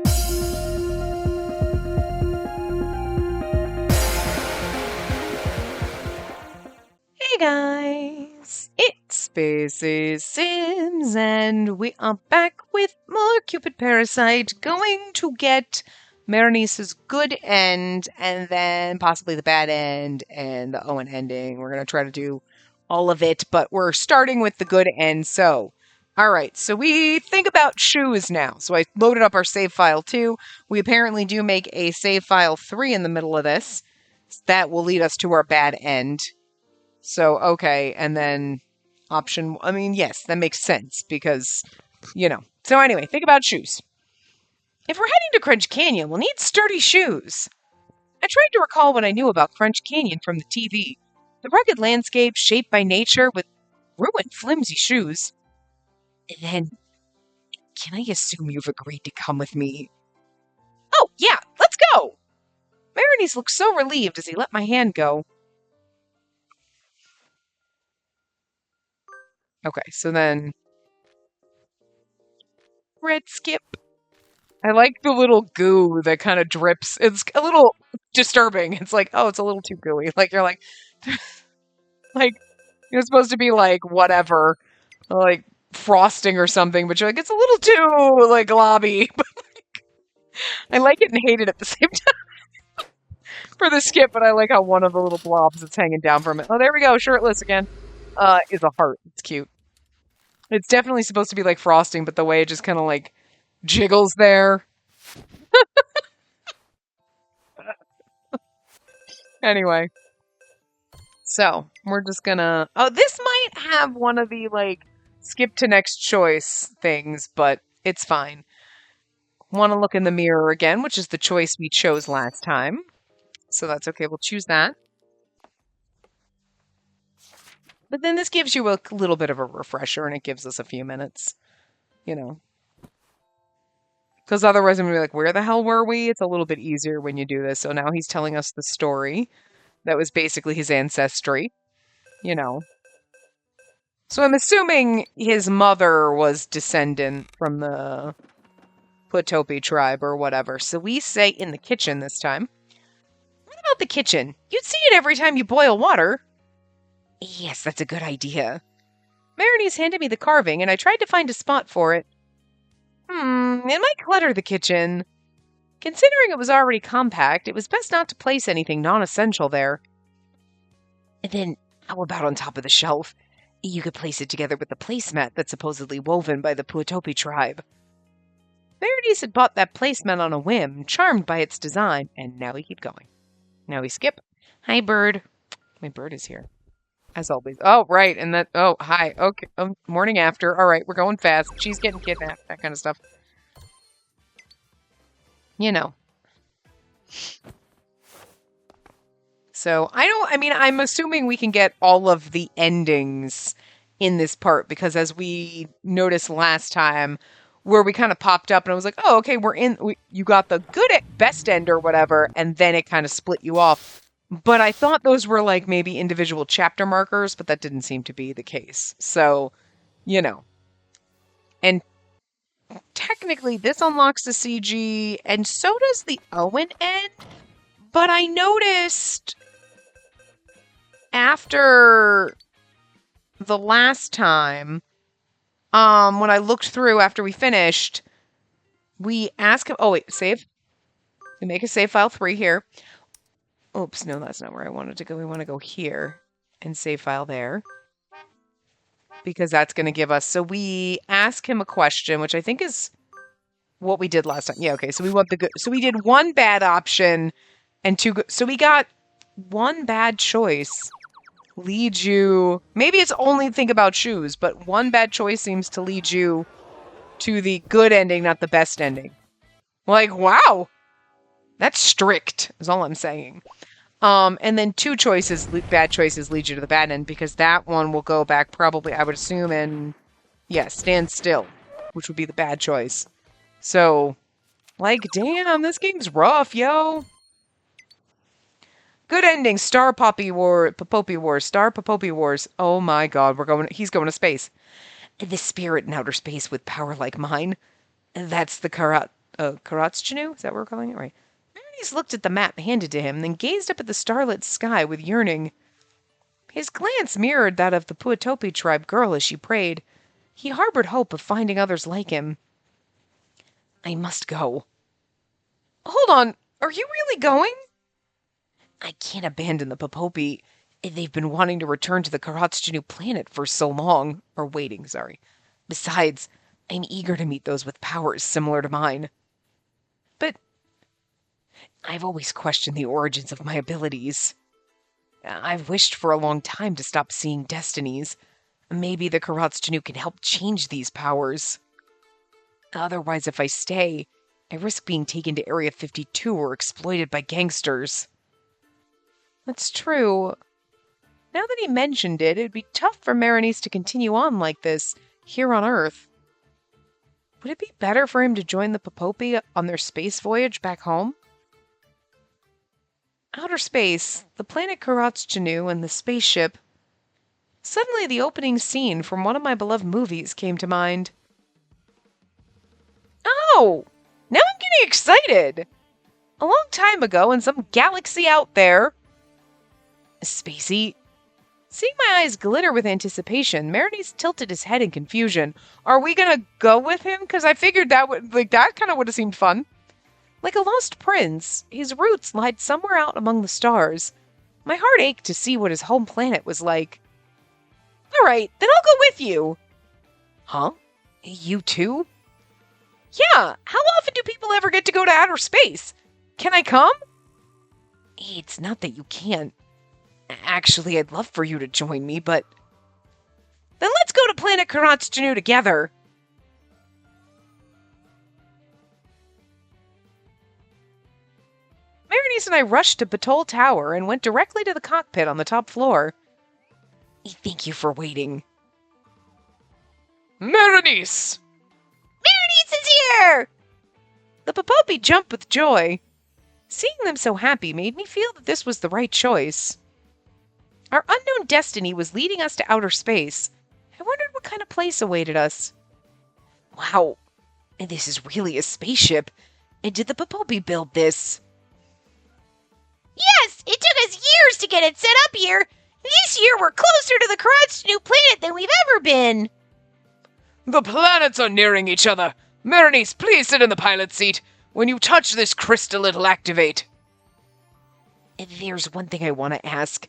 Hey guys, it's Spaces Sims, and we are back with more Cupid Parasite, going to get Maronice's good end, and then possibly the bad end, and the Owen ending. We're going to try to do all of it, but we're starting with the good end, so... Alright, so we think about shoes now. So I loaded up our save file 2. We apparently do make a save file 3 in the middle of this. That will lead us to our bad end. So, okay, and then option, I mean, yes, that makes sense because, you know. So anyway, think about shoes. If we're heading to Crunch Canyon, we'll need sturdy shoes. I tried to recall what I knew about Crunch Canyon from the TV. The rugged landscape shaped by nature with ruined, flimsy shoes. And then, can I assume you've agreed to come with me? Oh, yeah, let's go! Maronice looked so relieved as he let my hand go. Okay, so then... Red skip. I like the little goo that kind of drips. It's a little disturbing. It's like, oh, it's a little too gooey. Like, you're like... like, you're supposed to be like, whatever. Like, frosting or something, but you're like, it's a little too, like, globby. But, like, I like it and hate it at the same time. For the skip, but I like how one of the little blobs that's hanging down from it. Oh, there we go, shirtless again. Is a heart. It's cute. It's definitely supposed to be like frosting, but the way it just kind of like jiggles there. Anyway. So, we're just gonna... Oh, this might have one of the, like, skip to next choice things, but it's fine. Want to look in the mirror again, which is the choice we chose last time. So that's okay, we'll choose that. But then this gives you a little bit of a refresher, and it gives us a few minutes, you know. Because otherwise I'm going to be like, where the hell were we? It's a little bit easier when you do this. So now he's telling us the story. That was basically his ancestry, you know. So I'm assuming his mother was descendant from the Platopi tribe or whatever. So we say in the kitchen this time. What about the kitchen? You'd see it every time you boil water. Yes, that's a good idea. Maronice handed me the carving, and I tried to find a spot for it. It might clutter the kitchen. Considering it was already compact, it was best not to place anything non-essential there. And then, how about on top of the shelf? You could place it together with the placemat that's supposedly woven by the Platopi tribe. Maronice had bought that placemat on a whim, charmed by its design, and now we keep going. Now we skip. Hi, bird. My bird is here. As always. Oh, right, and that... Oh, hi. Okay. Morning after. All right, we're going fast. She's getting kidnapped. That kind of stuff. You know. So, I'm assuming we can get all of the endings in this part, because as we noticed last time, where we kind of popped up and I was like, oh, okay, you got the best end or whatever, and then it kind of split you off. But I thought those were like maybe individual chapter markers, but that didn't seem to be the case. So, you know. And technically this unlocks the CG, and so does the Owen end. But I noticed after the last time, when I looked through after we finished, we ask him, oh wait, save. We make a save file 3 here. Oops, no, that's not where I wanted to go. We want to go here and save file there. Because that's going to give us... So we ask him a question, which I think is what we did last time. Yeah, okay, so we want the good... So we did 1 bad option and 2 good... So we got 1 bad choice leads you... Maybe it's only think about shoes, but 1 bad choice seems to lead you to the good ending, not the best ending. Like, wow! That's strict, is all I'm saying. And then 2 bad choices lead you to the bad end, because that one will go back probably, I would assume, and stand still, which would be the bad choice. So, like, damn, this game's rough, yo. Good ending, Star Poppy Wars. Oh my god, he's going to space. The spirit in outer space with power like mine. That's the Karatschinu? Is that what we're calling it? Right. Marinese looked at the map handed to him, then gazed up at the starlit sky with yearning. His glance mirrored that of the Puatopi tribe girl as she prayed. He harbored hope of finding others like him. I must go. Hold on, are you really going? I can't abandon the Popopi. They've been wanting to return to the Karatschinu planet for so long. Or waiting, sorry. Besides, I'm eager to meet those with powers similar to mine. But I've always questioned the origins of my abilities. I've wished for a long time to stop seeing destinies. Maybe the Karatschinu can help change these powers. Otherwise, if I stay, I risk being taken to Area 52 or exploited by gangsters. That's true. Now that he mentioned it, it'd be tough for Marinese to continue on like this, here on Earth. Would it be better for him to join the Popopi on their space voyage back home? Outer space, the planet Karatschinu and the spaceship. Suddenly the opening scene from one of my beloved movies came to mind. Oh! Now I'm getting excited! A long time ago in some galaxy out there. Spacey. Seeing my eyes glitter with anticipation, Marinese tilted his head in confusion. Are we gonna go with him? Because I figured that kind of would have seemed fun. Like a lost prince, his roots lied somewhere out among the stars. My heart ached to see what his home planet was like. All right, then I'll go with you. Huh? You too? Yeah, how often do people ever get to go to outer space? Can I come? It's not that you can't. Actually, I'd love for you to join me, but... Then let's go to planet Karatschinu together. Marinese and I rushed to Batol Tower and went directly to the cockpit on the top floor. Thank you for waiting. Marinese! Marinese is here! The Popopi jumped with joy. Seeing them so happy made me feel that this was the right choice. Our unknown destiny was leading us to outer space. I wondered what kind of place awaited us. Wow, this is really a spaceship. And did the Popopi build this? Yes, it took us years to get it set up here. This year we're closer to the Karatschinu planet than we've ever been. The planets are nearing each other. Marinese, please sit in the pilot seat. When you touch this crystal, it'll activate. There's one thing I want to ask.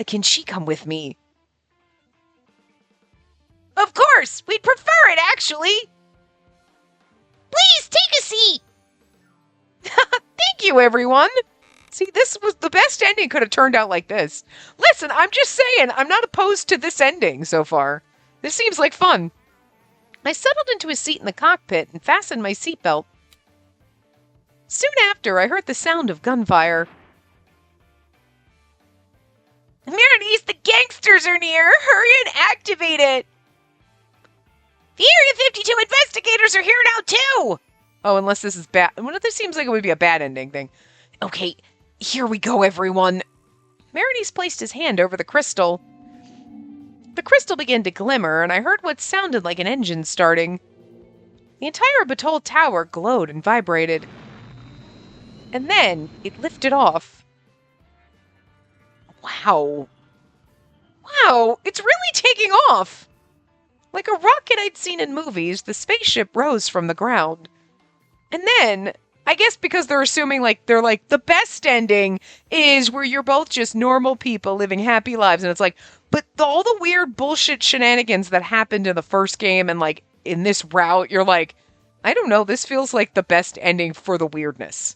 Can she come with me? Of course! We'd prefer it, actually! Please, take a seat! Thank you, everyone! See, this was the best ending could have turned out like this. Listen, I'm just saying, I'm not opposed to this ending so far. This seems like fun. I settled into a seat in the cockpit and fastened my seatbelt. Soon after, I heard the sound of gunfire. Marinese, the gangsters are near! Hurry and activate it! The Area 52 investigators are here now, too! Oh, unless this is bad. Well, this seems like it would be a bad ending thing. Okay, here we go, everyone. Marinese placed his hand over the crystal. The crystal began to glimmer, and I heard what sounded like an engine starting. The entire Batol Tower glowed and vibrated. And then it lifted off. Wow. Wow, it's really taking off! Like a rocket I'd seen in movies, the spaceship rose from the ground. And then, I guess because they're assuming, they're like, the best ending is where you're both just normal people living happy lives. And it's like, but all the weird bullshit shenanigans that happened in the first game and, in this route, you're like, I don't know, this feels like the best ending for the weirdness.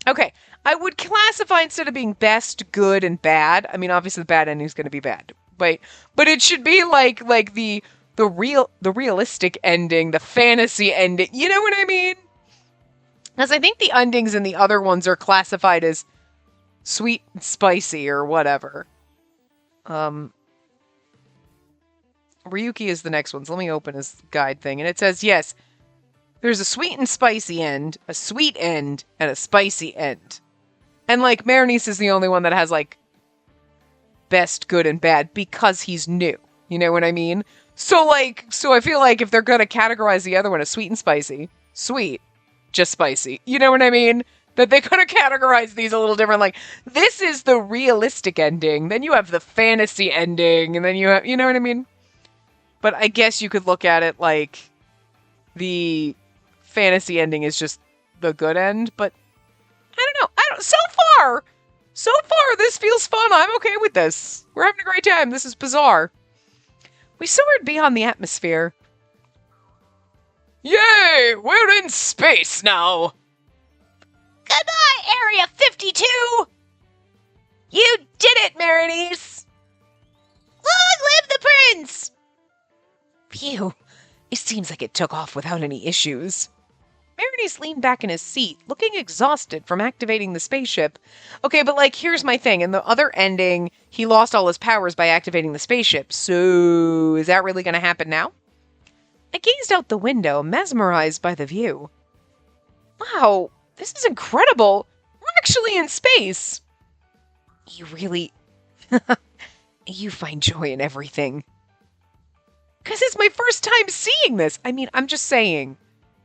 Okay, I would classify instead of being best, good, and bad. I mean, obviously the bad ending is going to be bad, but it should be like the realistic ending, the fantasy ending. You know what I mean? Because I think the endings in the other ones are classified as sweet and spicy or whatever. Ryuki is the next one. So let me open his guide thing, and it says yes. There's a sweet and spicy end, a sweet end, and a spicy end. And, Marinese is the only one that has, best, good, and bad because he's new. You know what I mean? So I feel like if they're going to categorize the other one as sweet and spicy, sweet, just spicy. You know what I mean? That they could have categorized these a little different. Like, this is the realistic ending. Then you have the fantasy ending. And then you have, you know what I mean? But I guess you could look at it like the fantasy ending is just the good end. But I don't know. So far, this feels fun. I'm okay with this. We're having a great time. This is bizarre. We soared beyond the atmosphere. Yay! We're in space now! Goodbye, Area 52! You did it, Marinies! Long live the prince! Phew. It seems like it took off without any issues. Marinies leaned back in his seat, looking exhausted from activating the spaceship. Okay, but like, here's my thing. In the other ending, he lost all his powers by activating the spaceship. So, is that really going to happen now? I gazed out the window, mesmerized by the view. Wow, this is incredible. We're actually in space. You really... you find joy in everything. Because it's my first time seeing this. I mean, I'm just saying.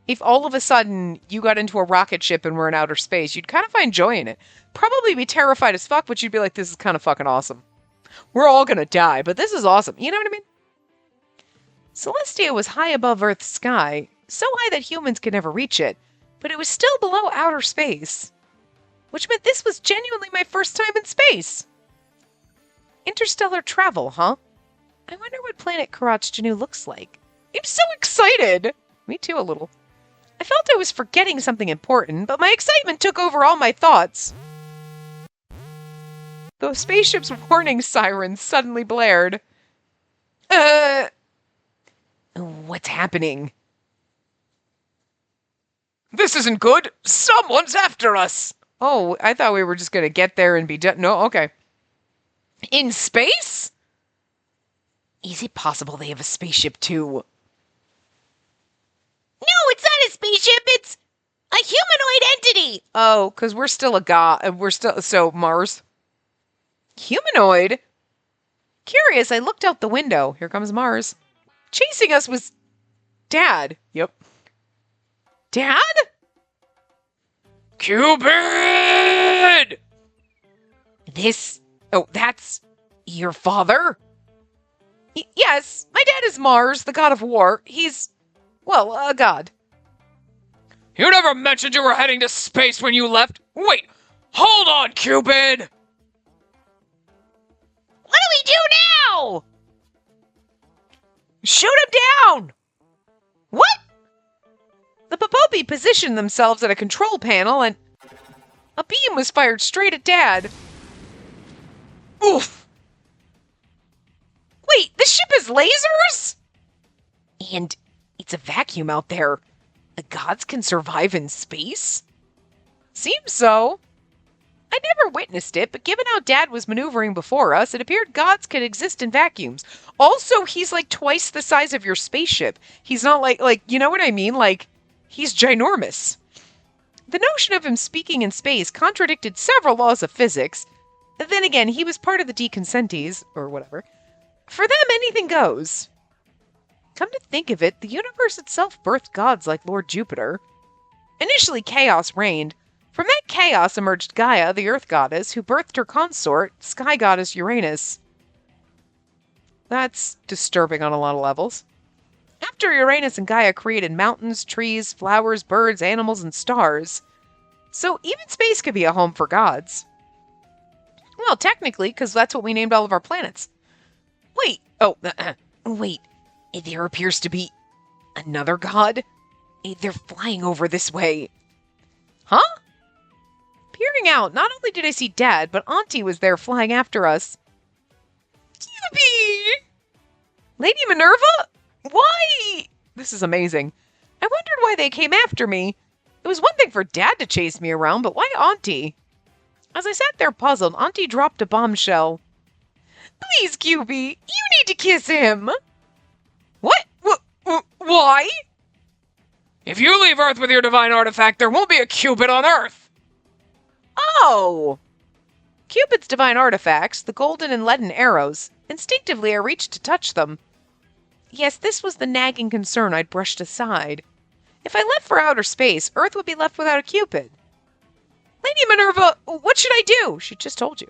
If all of a sudden you got into a rocket ship and were in outer space, you'd kind of find joy in it. Probably be terrified as fuck, but you'd be like, this is kind of fucking awesome. We're all gonna die, but this is awesome. You know what I mean? Celestia was high above Earth's sky, so high that humans could never reach it, but it was still below outer space. Which meant this was genuinely my first time in space. Interstellar travel, huh? I wonder what planet Karat's Janu looks like. I'm so excited! Me too, a little. I felt I was forgetting something important, but my excitement took over all my thoughts. The spaceship's warning sirens suddenly blared. What's happening? This isn't good! Someone's after us! Oh, I thought we were just gonna get there and be done. No, okay. In space? Is it possible they have a spaceship too? No, it's not a spaceship, it's a humanoid entity! Oh, because we're still a god. We're still... So, Mars. Humanoid? Curious, I looked out the window. Here comes Mars. Chasing us was... Dad. Yep. Dad? Cupid! This... Oh, that's... Your father? Yes, my dad is Mars, the god of war. He's... Well, a god. You never mentioned you were heading to space when you left. Wait, hold on, Cupid! What do we do now? Shoot him down! What? The Popopi positioned themselves at a control panel and a beam was fired straight at Dad. Oof! Wait, this ship has lasers? And it's a vacuum out there. The gods can survive in space? Seems so. I never witnessed it, but given how Dad was maneuvering before us, it appeared gods could exist in vacuums. Also, he's like twice the size of your spaceship. He's not like, you know what I mean? Like, he's ginormous. The notion of him speaking in space contradicted several laws of physics. Then again, he was part of the deconsentes, or whatever. For them, anything goes. Come to think of it, the universe itself birthed gods like Lord Jupiter. Initially, chaos reigned. From that chaos emerged Gaia, the Earth goddess, who birthed her consort, Sky goddess Uranus. That's disturbing on a lot of levels. After Uranus and Gaia created mountains, trees, flowers, birds, animals, and stars. So even space could be a home for gods. Well, technically, because that's what we named all of our planets. Wait, wait. There appears to be another god? They're flying over this way. Huh? Peering out, not only did I see Dad, but Auntie was there flying after us. Cupid! Lady Minerva? Why? This is amazing. I wondered why they came after me. It was one thing for Dad to chase me around, but why Auntie? As I sat there puzzled, Auntie dropped a bombshell. Please, Cupid, you need to kiss him. What? Why? If you leave Earth with your divine artifact, there won't be a Cupid on Earth. Oh! Cupid's divine artifacts, the golden and leaden arrows. Instinctively, I reached to touch them. Yes, this was the nagging concern I'd brushed aside. If I left for outer space, Earth would be left without a Cupid. Lady Minerva, what should I do? She just told you.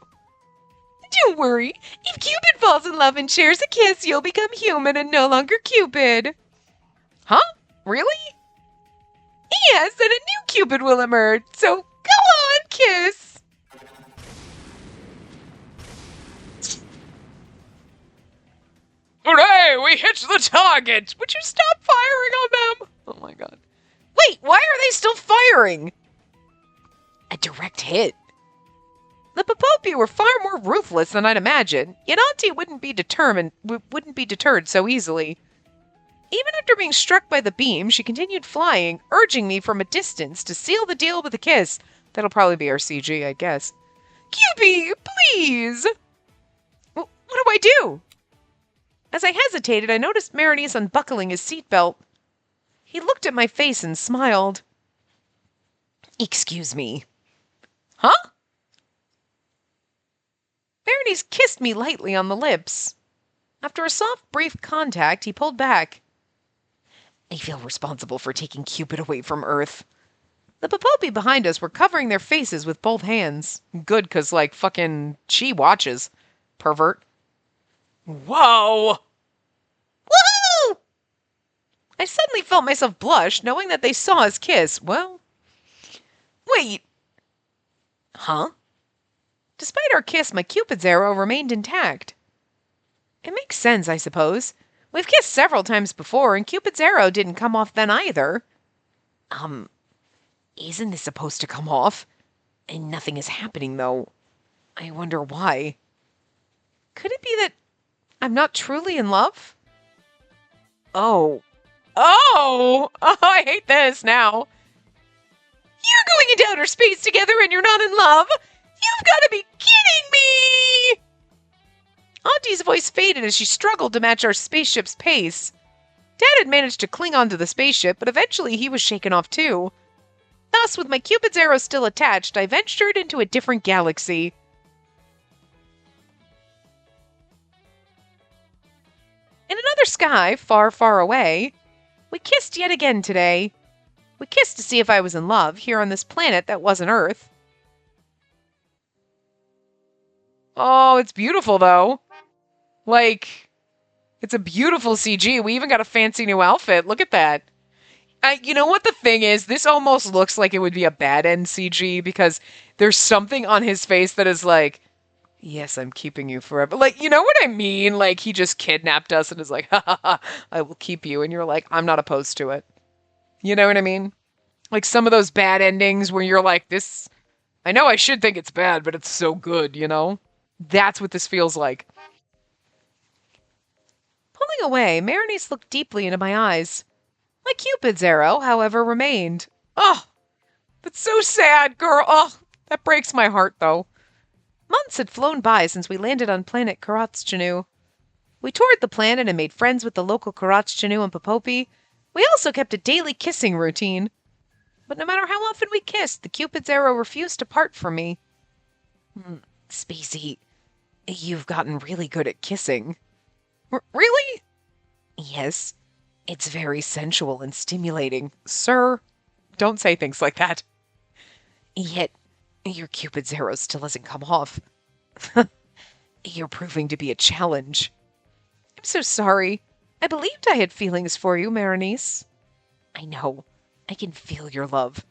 Don't worry. If Cupid falls in love and shares a kiss, you'll become human and no longer Cupid. Huh? Really? Yes, and a new Cupid will emerge. So go on, kiss. Hooray! We hit the target! Would you stop firing on them? Oh my god. Wait, why are they still firing? A direct hit. The Popopi were far more ruthless than I'd imagined, yet Auntie wouldn't be deterred so easily. Even after being struck by the beam, she continued flying, urging me from a distance to seal the deal with a kiss. That'll probably be our CG, I guess. Cupid, please! What do I do? As I hesitated, I noticed Marinese unbuckling his seatbelt. He looked at my face and smiled. Excuse me. Huh? Marinese kissed me lightly on the lips. After a soft, brief contact, he pulled back. I feel responsible for taking Cupid away from Earth. The Popopi behind us were covering their faces with both hands. Good, 'cause, fucking, she watches. Pervert. Whoa! Woo! I suddenly felt myself blush, knowing that they saw us kiss. Well, wait. Huh? Despite our kiss, my Cupid's arrow remained intact. It makes sense, I suppose. We've kissed several times before, and Cupid's arrow didn't come off then either. Isn't this supposed to come off? And nothing is happening, though. I wonder why. Could it be that I'm not truly in love? Oh. Oh! I hate this now. You're going into outer space together and you're not in love? You've got to be kidding me! Auntie's voice faded as she struggled to match our spaceship's pace. Dad had managed to cling onto the spaceship, but eventually he was shaken off too. Thus, with my Cupid's arrow still attached, I ventured into a different galaxy. In another sky, far, far away, we kissed yet again today. We kissed to see if I was in love, here on this planet that wasn't Earth. Oh, it's beautiful, though. It's a beautiful CG. We even got a fancy new outfit. Look at that. You know what the thing is? This almost looks like it would be a bad end CG because there's something on his face that is like, yes, I'm keeping you forever. You know what I mean? He just kidnapped us and is like, ha ha ha, I will keep you. And you're like, I'm not opposed to it. You know what I mean? Some of those bad endings where you're like, this, I know I should think it's bad, but it's so good, you know? That's what this feels like. Pulling away, Marinese looked deeply into my eyes. My Cupid's arrow, however, remained. Oh, that's so sad, girl. Oh, that breaks my heart, though. Months had flown by since we landed on planet Karatschanu. We toured the planet and made friends with the local Karatschanu and Popopi. We also kept a daily kissing routine. But no matter how often we kissed, the Cupid's arrow refused to part from me. Spacey, you've gotten really good at kissing. Really? Yes. It's very sensual and stimulating. Sir, don't say things like that. Yet, your Cupid's arrow still hasn't come off. You're proving to be a challenge. I'm so sorry. I believed I had feelings for you, Marinese. I know. I can feel your love.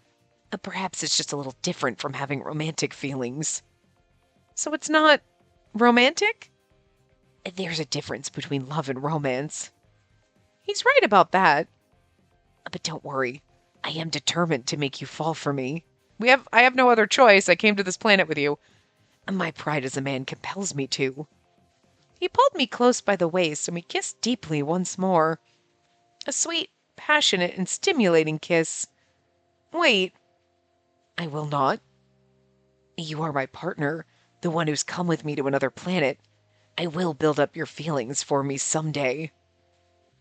Perhaps it's just a little different from having romantic feelings. So it's not romantic? There's a difference between love and romance. He's right about that. But don't worry. I am determined to make you fall for me. I have no other choice. I came to this planet with you. My pride as a man compels me to. He pulled me close by the waist and we kissed deeply once more. A sweet, passionate, and stimulating kiss. Wait. I will not. You are my partner, the one who's come with me to another planet. I will build up your feelings for me someday.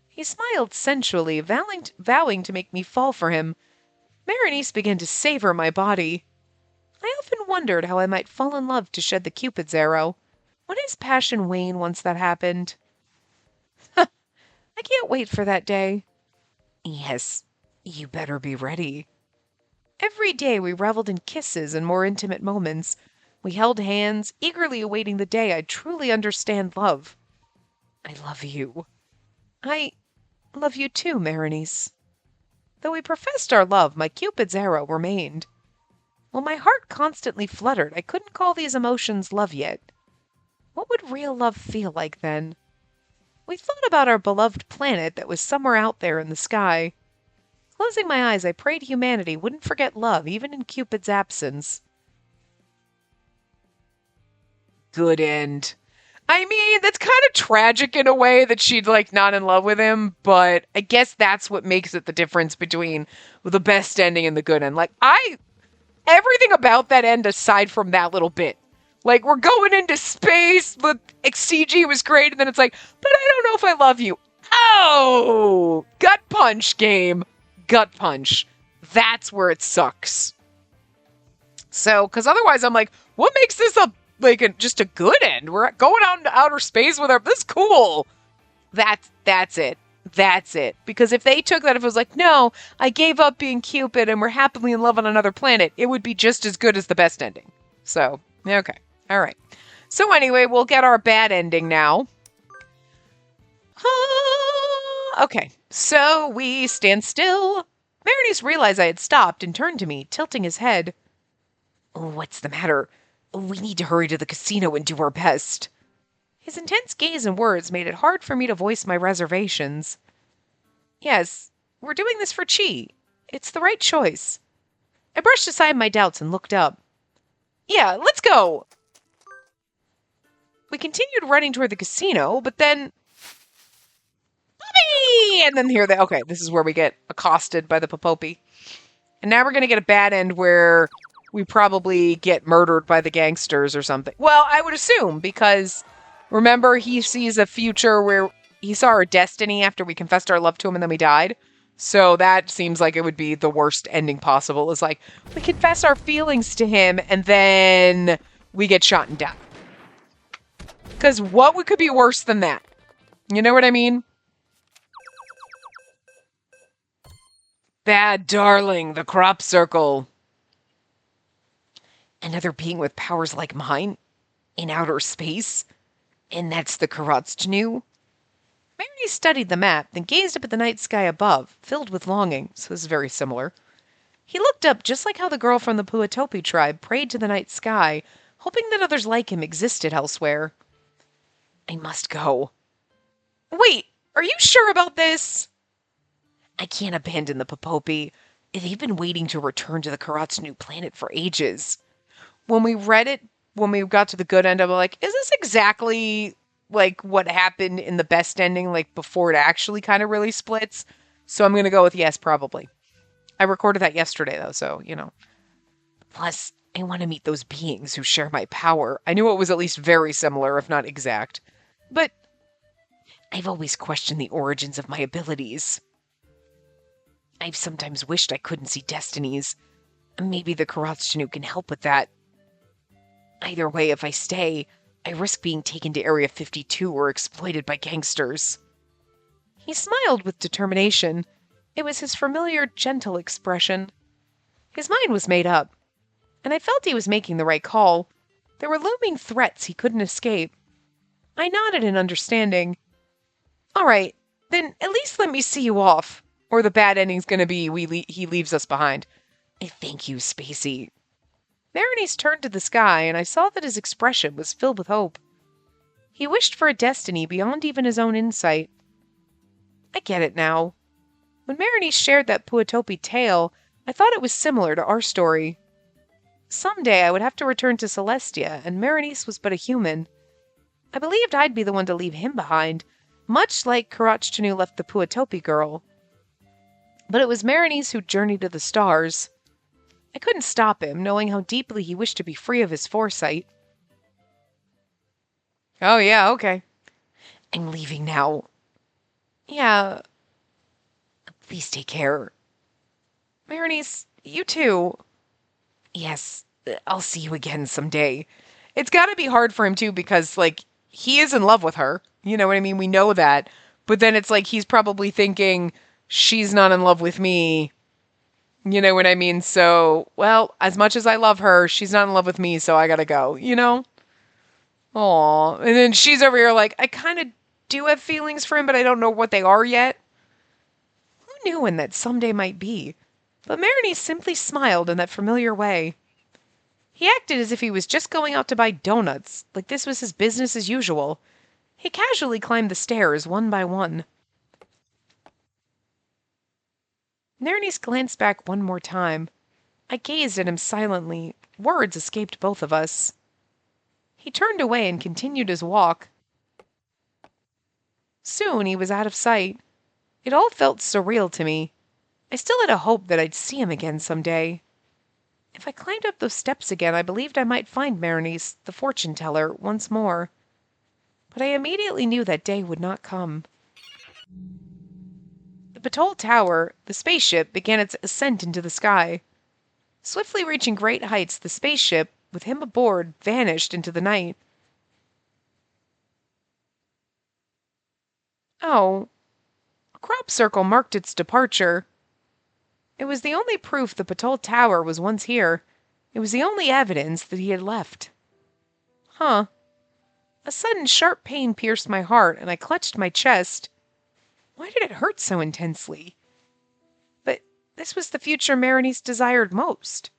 He smiled sensually, vowing to make me fall for him. Marinese began to savor my body. I often wondered how I might fall in love to shed the Cupid's arrow. Would his passion wane once that happened? I can't wait for that day. Yes, You better be ready. Every day we reveled in kisses and more intimate moments. We held hands, eagerly awaiting the day I'd truly understand love. I love you. I love you too, Marinice. Though we professed our love, my Cupid's arrow remained. While my heart constantly fluttered, I couldn't call these emotions love yet. What would real love feel like then? We thought about our beloved planet that was somewhere out there in the sky. Closing my eyes, I prayed humanity wouldn't forget love even in Cupid's absence. Good end. I mean, that's kind of tragic in a way that she'd like not in love with him, but I guess that's what makes it the difference between the best ending and the good end. Like, everything about that end aside from that little bit. Like, we're going into space, but CG was great, and then it's like, but I don't know if I love you. Oh! Gut punch, game. Gut punch. That's where it sucks. So, because otherwise I'm like, what makes this just a good end? We're going out into outer space with our, this is cool. That's it. That's it. Because if they took that, if it was like, no, I gave up being Cupid and we're happily in love on another planet, it would be just as good as the best ending. So, okay. All right. So anyway, we'll get our bad ending now. Okay. So we stand still. Marinius realized I had stopped and turned to me, tilting his head. What's the matter? We need to hurry to the casino and do our best. His intense gaze and words made it hard for me to voice my reservations. Yes, we're doing this for Chi. It's the right choice. I brushed aside my doubts and looked up. Yeah, let's go. We continued running toward the casino, but then... Bobby! And then here okay, this is where we get accosted by the Popopi. And now we're going to get a bad end where we probably get murdered by the gangsters or something. Well, I would assume, because remember, he sees a future where he saw our destiny after we confessed our love to him and then we died. So that seems like it would be the worst ending possible. Is like, we confess our feelings to him and then we get shot and die. Because what could be worse than that? You know what I mean? Bad darling, the crop circle. Another being with powers like mine? In outer space? And that's the Karatstnu? Mary studied the map, then gazed up at the night sky above, filled with longing, so this is very similar. He looked up just like how the girl from the Puatopi tribe prayed to the night sky, hoping that others like him existed elsewhere. I must go. Wait, are you sure about this? I can't abandon the Popopi. They've been waiting to return to the Karatstnu planet for ages. When we read it, when we got to the good end, I'm like, is this exactly like what happened in the best ending, like before it actually kind of really splits? So I'm going to go with yes, probably. I recorded that yesterday, though, so, you know. Plus, I want to meet those beings who share my power. I knew it was at least very similar, if not exact. But I've always questioned the origins of my abilities. I've sometimes wished I couldn't see destinies. Maybe the Karatstnu can help with that. Either way, if I stay, I risk being taken to Area 52 or exploited by gangsters. He smiled with determination. It was his familiar, gentle expression. His mind was made up, and I felt he was making the right call. There were looming threats he couldn't escape. I nodded in understanding. All right, then at least let me see you off, or the bad ending's gonna be he leaves us behind. Thank you, Spacey. Marini's turned to the sky, and I saw that his expression was filled with hope. He wished for a destiny beyond even his own insight. I get it now. When Marini shared that Puatopi tale, I thought it was similar to our story. Someday I would have to return to Celestia, and Marinice was but a human. I believed I'd be the one to leave him behind, much like Karatstnu left the Puatopi girl. But it was Marinice who journeyed to the stars. I couldn't stop him, knowing how deeply he wished to be free of his foresight. Oh, yeah, okay. I'm leaving now. Yeah. Please take care. Marinice, you too. Yes, I'll see you again someday. It's gotta be hard for him, too, because, like, he is in love with her. You know what I mean? We know that. But then it's like he's probably thinking, she's not in love with me. You know what I mean? So, well, as much as I love her, she's not in love with me, so I gotta go, you know? Aw. And then she's over here like, I kind of do have feelings for him, but I don't know what they are yet. Who knew when that someday might be? But Maroney simply smiled in that familiar way. He acted as if he was just going out to buy donuts, like this was his business as usual. He casually climbed the stairs one by one. Nernies glanced back one more time. I gazed at him silently. Words escaped both of us. He turned away and continued his walk. Soon he was out of sight. It all felt surreal to me. I still had a hope that I'd see him again some day. If I climbed up those steps again, I believed I might find Berenice, the fortune teller, once more. But I immediately knew that day would not come. The Patol Tower, the spaceship, began its ascent into the sky. Swiftly reaching great heights, the spaceship, with him aboard, vanished into the night. Oh, a crop circle marked its departure. It was the only proof the Patol Tower was once here. It was the only evidence that he had left. Huh. A sudden sharp pain pierced my heart, and I clutched my chest. Why did it hurt so intensely? But this was the future Maronice desired most.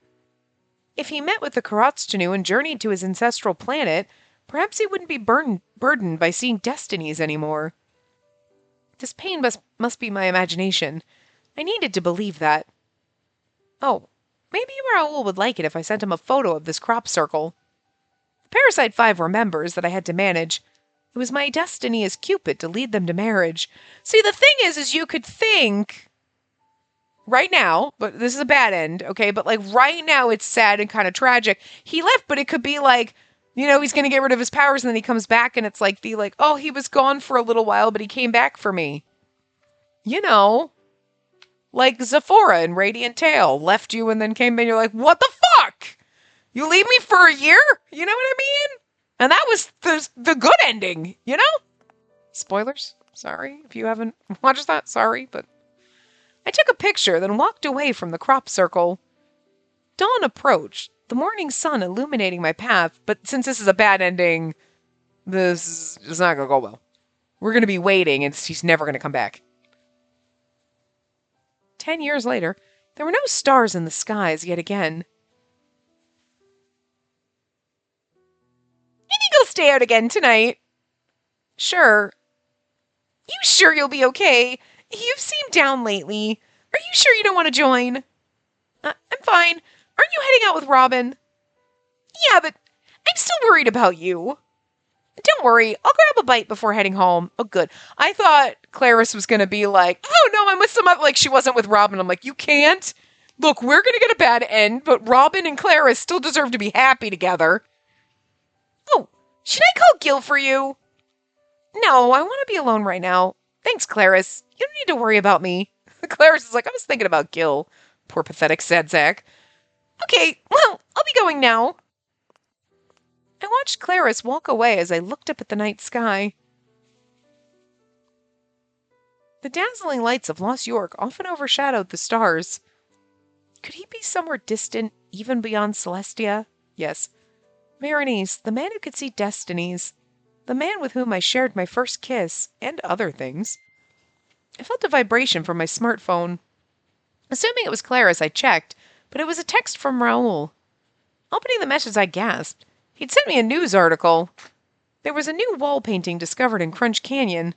If he met with the Karatstanu and journeyed to his ancestral planet, perhaps he wouldn't be burdened by seeing destinies anymore. This pain must be my imagination. I needed to believe that. Oh, maybe Raoul would like it if I sent him a photo of this crop circle. The Parasite 5 remembers that I had to manage. It was my destiny as Cupid to lead them to marriage. See, the thing is you could think right now, but this is a bad end, okay? But like right now it's sad and kind of tragic. He left, but it could be like, he's going to get rid of his powers and then he comes back and it's like oh, he was gone for a little while, but he came back for me. Like Zephora in Radiant Tale left you and then came back and you're like, what the fuck? You leave me for a year? You know what I mean? And that was the good ending, Spoilers? Sorry if you haven't watched that, sorry, but I took a picture, then walked away from the crop circle. Dawn approached, the morning sun illuminating my path, but since this is a bad ending, this is not going to go well. We're going to be waiting, and he's never going to come back. 10 years later, there were no stars in the skies yet again. You think I'll stay out again tonight? Sure. You sure you'll be okay? You've seemed down lately. Are you sure you don't want to join? I'm fine. Aren't you heading out with Robin? Yeah, but I'm still worried about you. Don't worry, I'll grab a bite before heading home. Oh, good. I thought Clarice was going to be like, oh no, I'm with some other, like she wasn't with Robin. I'm like, you can't. Look, we're going to get a bad end, but Robin and Clarice still deserve to be happy together. Oh, should I call Gil for you? No, I want to be alone right now. Thanks, Clarice. You don't need to worry about me. Clarice is like, I was thinking about Gil. Poor pathetic sad sack. Okay, well, I'll be going now. I watched Clarice walk away as I looked up at the night sky. The dazzling lights of Lost York often overshadowed the stars. Could he be somewhere distant, even beyond Celestia? Yes. Maronice, the man who could see destinies. The man with whom I shared my first kiss, and other things. I felt a vibration from my smartphone. Assuming it was Clarice, I checked, but it was a text from Raoul. Opening the message, I gasped. He'd sent me a news article. There was a new wall painting discovered in Crunch Canyon.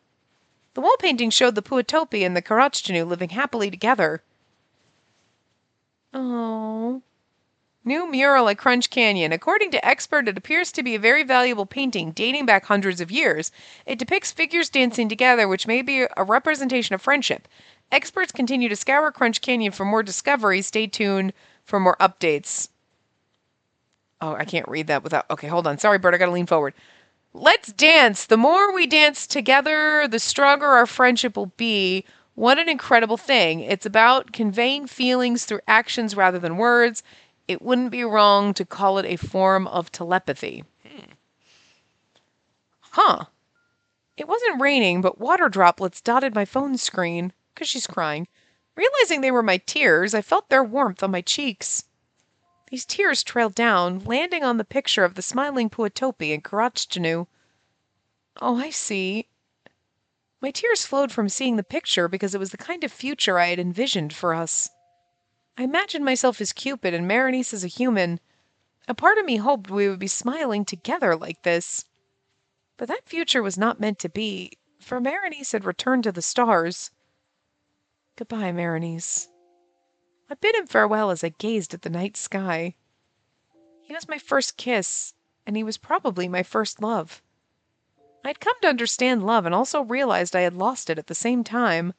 The wall painting showed the Puatopi and the Karatstanu living happily together. Oh. New mural at Crunch Canyon. According to expert, it appears to be a very valuable painting dating back hundreds of years. It depicts figures dancing together, which may be a representation of friendship. Experts continue to scour Crunch Canyon for more discoveries. Stay tuned for more updates. Oh, I can't read that without... Okay, hold on. Sorry, Bert, I gotta lean forward. Let's dance. The more we dance together, the stronger our friendship will be. What an incredible thing. It's about conveying feelings through actions rather than words. It wouldn't be wrong to call it a form of telepathy. Huh. It wasn't raining, but water droplets dotted my phone screen, because she's crying. Realizing they were my tears, I felt their warmth on my cheeks. These tears trailed down, landing on the picture of the smiling Puatopi and Karachjanu. Oh, I see. My tears flowed from seeing the picture because it was the kind of future I had envisioned for us. I imagined myself as Cupid and Berenice as a human. A part of me hoped we would be smiling together like this. But that future was not meant to be, for Berenice had returned to the stars. Goodbye, Berenice. I bid him farewell as I gazed at the night sky. He was my first kiss, and he was probably my first love. I'd come to understand love and also realized I had lost it at the same time.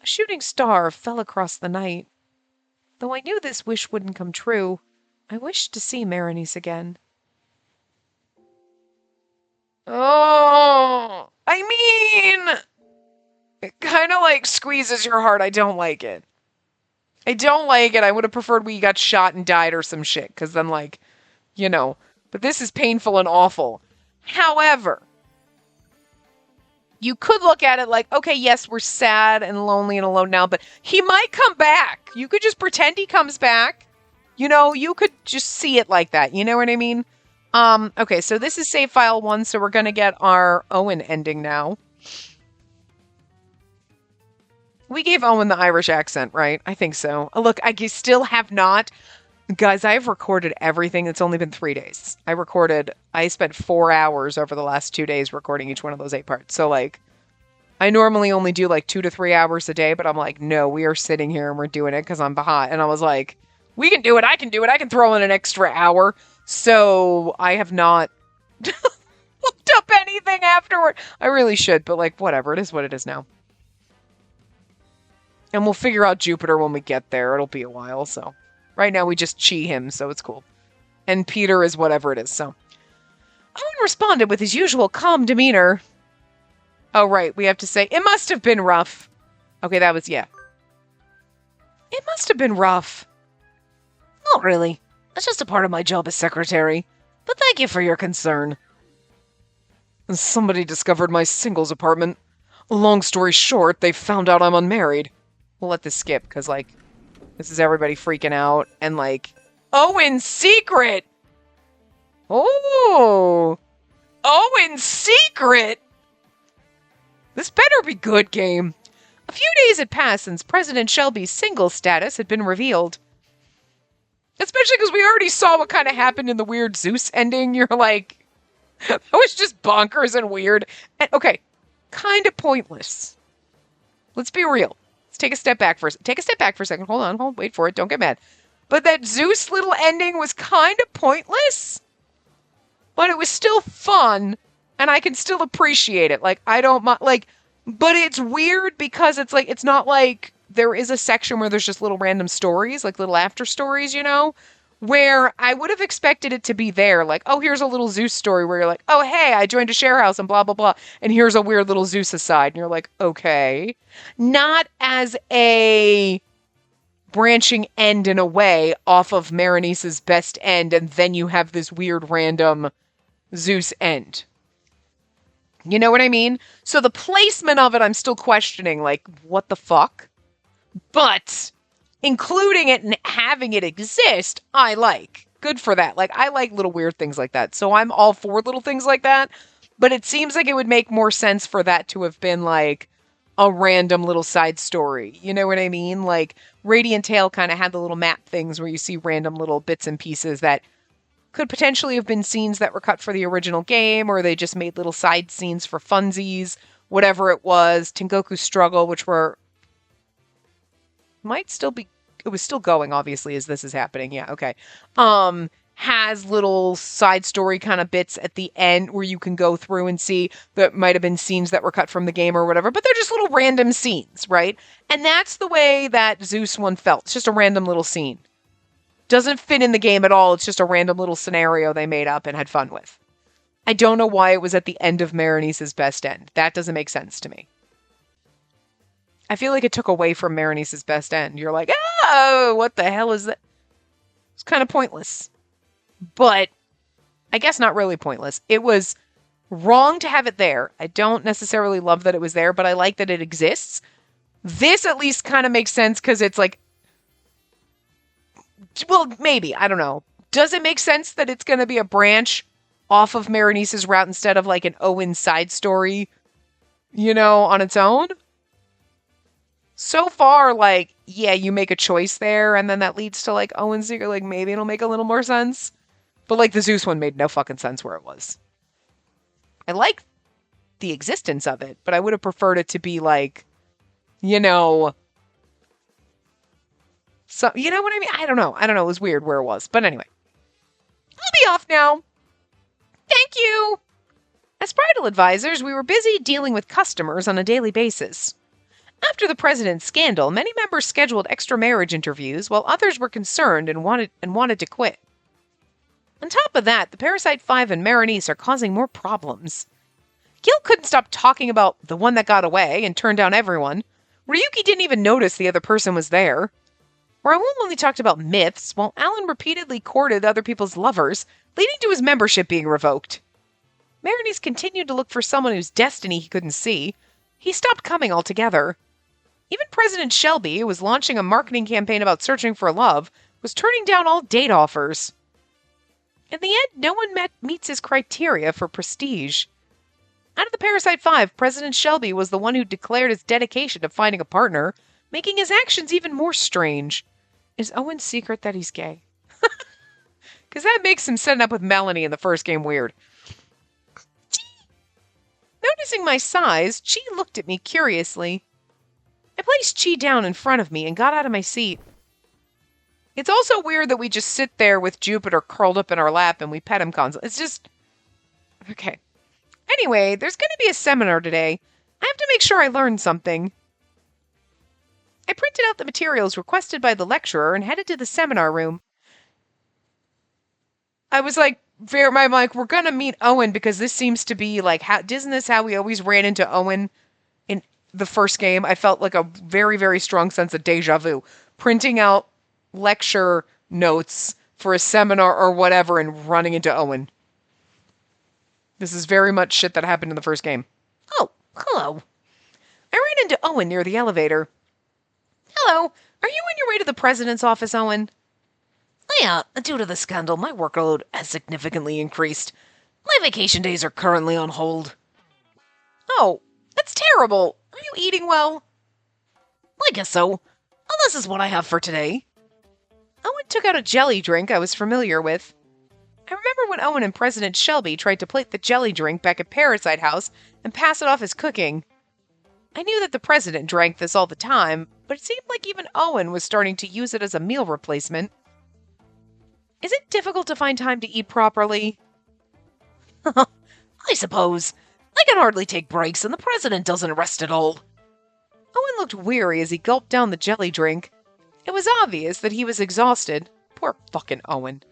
A shooting star fell across the night. Though I knew this wish wouldn't come true, I wished to see Berenice again. Oh, I mean, it kind of like squeezes your heart. I don't like it. I don't like it. I would have preferred we got shot and died or some shit, because then, like, but this is painful and awful. However, you could look at it like, okay, yes, we're sad and lonely and alone now, but he might come back. You could just pretend he comes back. You could just see it like that. You know what I mean? Okay, so this is save file 1, so we're going to get our Owen ending now. We gave Owen the Irish accent, right? I think so. Look, I still have not. Guys, I've recorded everything. It's only been 3 days. I spent 4 hours over the last 2 days recording each one of those 8 parts. So, like, I normally only do like 2 to 3 hours a day, but I'm like, no, we are sitting here and we're doing it because I'm behind. And I was like, we can do it. I can do it. I can throw in an extra hour. So I have not looked up anything afterward. I really should, but like, whatever. It is what it is now. And we'll figure out Jupiter when we get there. It'll be a while, so. Right now we just chi him, so it's cool. And Peter is whatever it is, so. Owen responded with his usual calm demeanor. Oh, right, we have to say, it must have been rough. Okay, that was, yeah. It must have been rough. Not really. That's just a part of my job as secretary. But thank you for your concern. Somebody discovered my singles apartment. Long story short, they found out I'm unmarried. We'll let this skip, because, like, this is everybody freaking out, and, like, Owen's secret! Oh! Owen's secret! This better be good, game. A few days had passed since President Shelby's single status had been revealed. Especially because we already saw what kind of happened in the weird Zeus ending. You're like, that was just bonkers and weird. And, okay, kind of pointless. Let's be real. Let's take a step back for a second. Hold on, wait for it. Don't get mad. But that Zeus little ending was kind of pointless. But it was still fun. And I can still appreciate it. Like, I don't mind. Like, but it's weird because it's like, it's not like there is a section where there's just little random stories, like little after stories, where I would have expected it to be there. Like, oh, here's a little Zeus story where you're like, oh, hey, I joined a share house and blah, blah, blah. And here's a weird little Zeus aside. And you're like, okay. Not as a branching end in a way off of Berenice's best end. And then you have this weird random Zeus end. You know what I mean? So the placement of it, I'm still questioning, like, what the fuck? But including it and having it exist, I like. Good for that. Like, I like little weird things like that. So I'm all for little things like that. But it seems like it would make more sense for that to have been, like, a random little side story. You know what I mean? Like, Radiant Tale kind of had the little map things where you see random little bits and pieces that could potentially have been scenes that were cut for the original game, or they just made little side scenes for funsies, whatever it was. Tengoku's Struggle, which might still be, it was still going, obviously, as this is happening. Yeah, okay. Has little side story kind of bits at the end where you can go through and see that might have been scenes that were cut from the game or whatever, but they're just little random scenes, right? And that's the way that Zeus one felt. It's just a random little scene. Doesn't fit in the game at all. It's just a random little scenario they made up and had fun with. I don't know why it was at the end of Berenice's best end. That doesn't make sense to me. I feel like it took away from Berenice's best end. You're like, oh, what the hell is that? It's kind of pointless. But I guess not really pointless. It was wrong to have it there. I don't necessarily love that it was there, but I like that it exists. This at least kind of makes sense because it's like, well, maybe, I don't know. Does it make sense that it's going to be a branch off of Berenice's route instead of like an Owen side story, on its own? So far, like, yeah, you make a choice there, and then that leads to like Owen's secret. Like, maybe it'll make a little more sense. But like the Zeus one made no fucking sense where it was. I like the existence of it, but I would have preferred it to be like, so you know what I mean? I don't know. It was weird where it was. But anyway, I'll be off now. Thank you. As bridal advisors, we were busy dealing with customers on a daily basis. After the president's scandal, many members scheduled extra marriage interviews, while others were concerned and wanted to quit. On top of that, the Parasite 5 and Berenice are causing more problems. Gil couldn't stop talking about the one that got away and turned down everyone. Ryuki didn't even notice the other person was there. Raoul only talked about myths, while Alan repeatedly courted other people's lovers, leading to his membership being revoked. Berenice continued to look for someone whose destiny he couldn't see. He stopped coming altogether. Even President Shelby, who was launching a marketing campaign about searching for love, was turning down all date offers. In the end, no one meets his criteria for prestige. Out of the Parasite 5, President Shelby was the one who declared his dedication to finding a partner, making his actions even more strange. Is Owen's secret that he's gay? Because that makes him setting up with Melanie in the first game weird. Noticing my size, Chi looked at me curiously. I placed Chi down in front of me and got out of my seat. It's also weird that we just sit there with Jupiter curled up in our lap and we pet him constantly. It's just... Okay. Anyway, there's going to be a seminar today. I have to make sure I learn something. I printed out the materials requested by the lecturer and headed to the seminar room. I was like, I'm like, we're going to meet Owen because this seems to be like, isn't this how we always ran into Owen in the first game? I felt like a very, very strong sense of deja vu. Printing out lecture notes for a seminar or whatever and running into Owen. This is very much shit that happened in the first game. Oh, hello. I ran into Owen near the elevator. Hello, are you on your way to the president's office, Owen? Yeah, due to the scandal, my workload has significantly increased. My vacation days are currently on hold. Oh, that's terrible. Are you eating well? I guess so. Well, this is what I have for today. Owen took out a jelly drink I was familiar with. I remember when Owen and President Shelby tried to plate the jelly drink back at Parasite House and pass it off as cooking. I knew that the president drank this all the time, but it seemed like even Owen was starting to use it as a meal replacement. Is it difficult to find time to eat properly? I suppose. I can hardly take breaks, and the president doesn't rest at all. Owen looked weary as he gulped down the jelly drink. It was obvious that he was exhausted. Poor fucking Owen.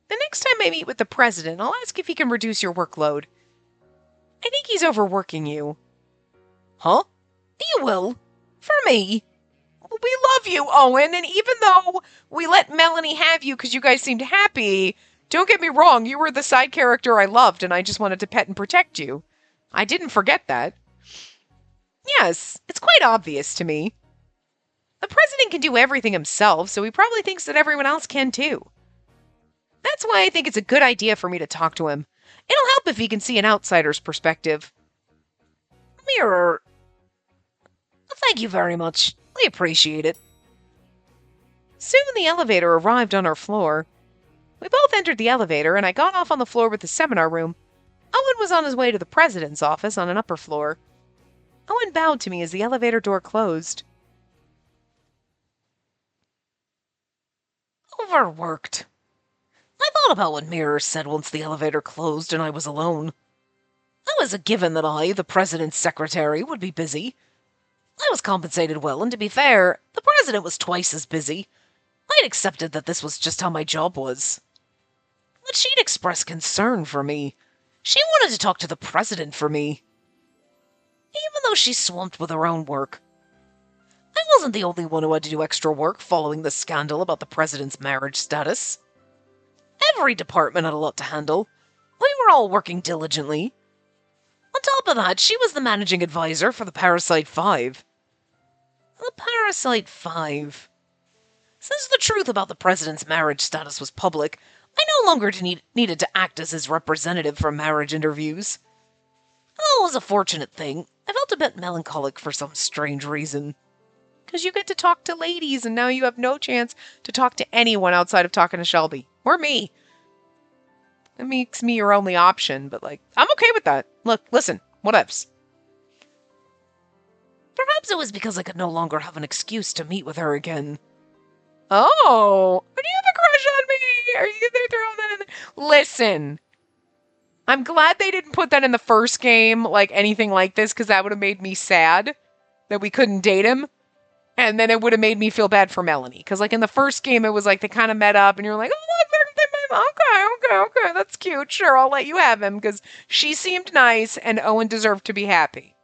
The next time I meet with the president, I'll ask if he can reduce your workload. I think he's overworking you. Huh? You will? For me? We love you, Owen, and even though we let Melanie have you because you guys seemed happy, don't get me wrong, you were the side character I loved and I just wanted to pet and protect you. I didn't forget that. Yes, it's quite obvious to me. The president can do everything himself, so he probably thinks that everyone else can too. That's why I think it's a good idea for me to talk to him. It'll help if he can see an outsider's perspective. Mirror. Thank you very much. I appreciate it. Soon the elevator arrived on our floor. We both entered the elevator, and I got off on the floor with the seminar room. Owen was on his way to the president's office on an upper floor. Owen bowed to me as the elevator door closed. Overworked. I thought about what Mirror said once the elevator closed and I was alone. It was a given that I, the president's secretary, would be busy. I was compensated well, and to be fair, the president was twice as busy. I'd accepted that this was just how my job was. But she'd expressed concern for me. She wanted to talk to the president for me. Even though she's swamped with her own work. I wasn't the only one who had to do extra work following the scandal about the president's marriage status. Every department had a lot to handle. We were all working diligently. On top of that, she was the managing advisor for the Parasite 5. The Parasite 5. Since the truth about the president's marriage status was public, I no longer needed to act as his representative for marriage interviews. Oh, it was a fortunate thing. I felt a bit melancholic for some strange reason. Because you get to talk to ladies, and now you have no chance to talk to anyone outside of talking to Shelby. Or me. That makes me your only option, but I'm okay with that. Look, listen, whatevs. Perhaps it was because I could no longer have an excuse to meet with her again. Oh, do you have a crush on me? Are you there throwing that in there? Listen, I'm glad they didn't put that in the first game, anything like this, because that would have made me sad that we couldn't date him. And then it would have made me feel bad for Melanie. Because, in the first game, it was they kind of met up, and you're like, oh, look, okay, that's cute. Sure, I'll let you have him, because she seemed nice, and Owen deserved to be happy.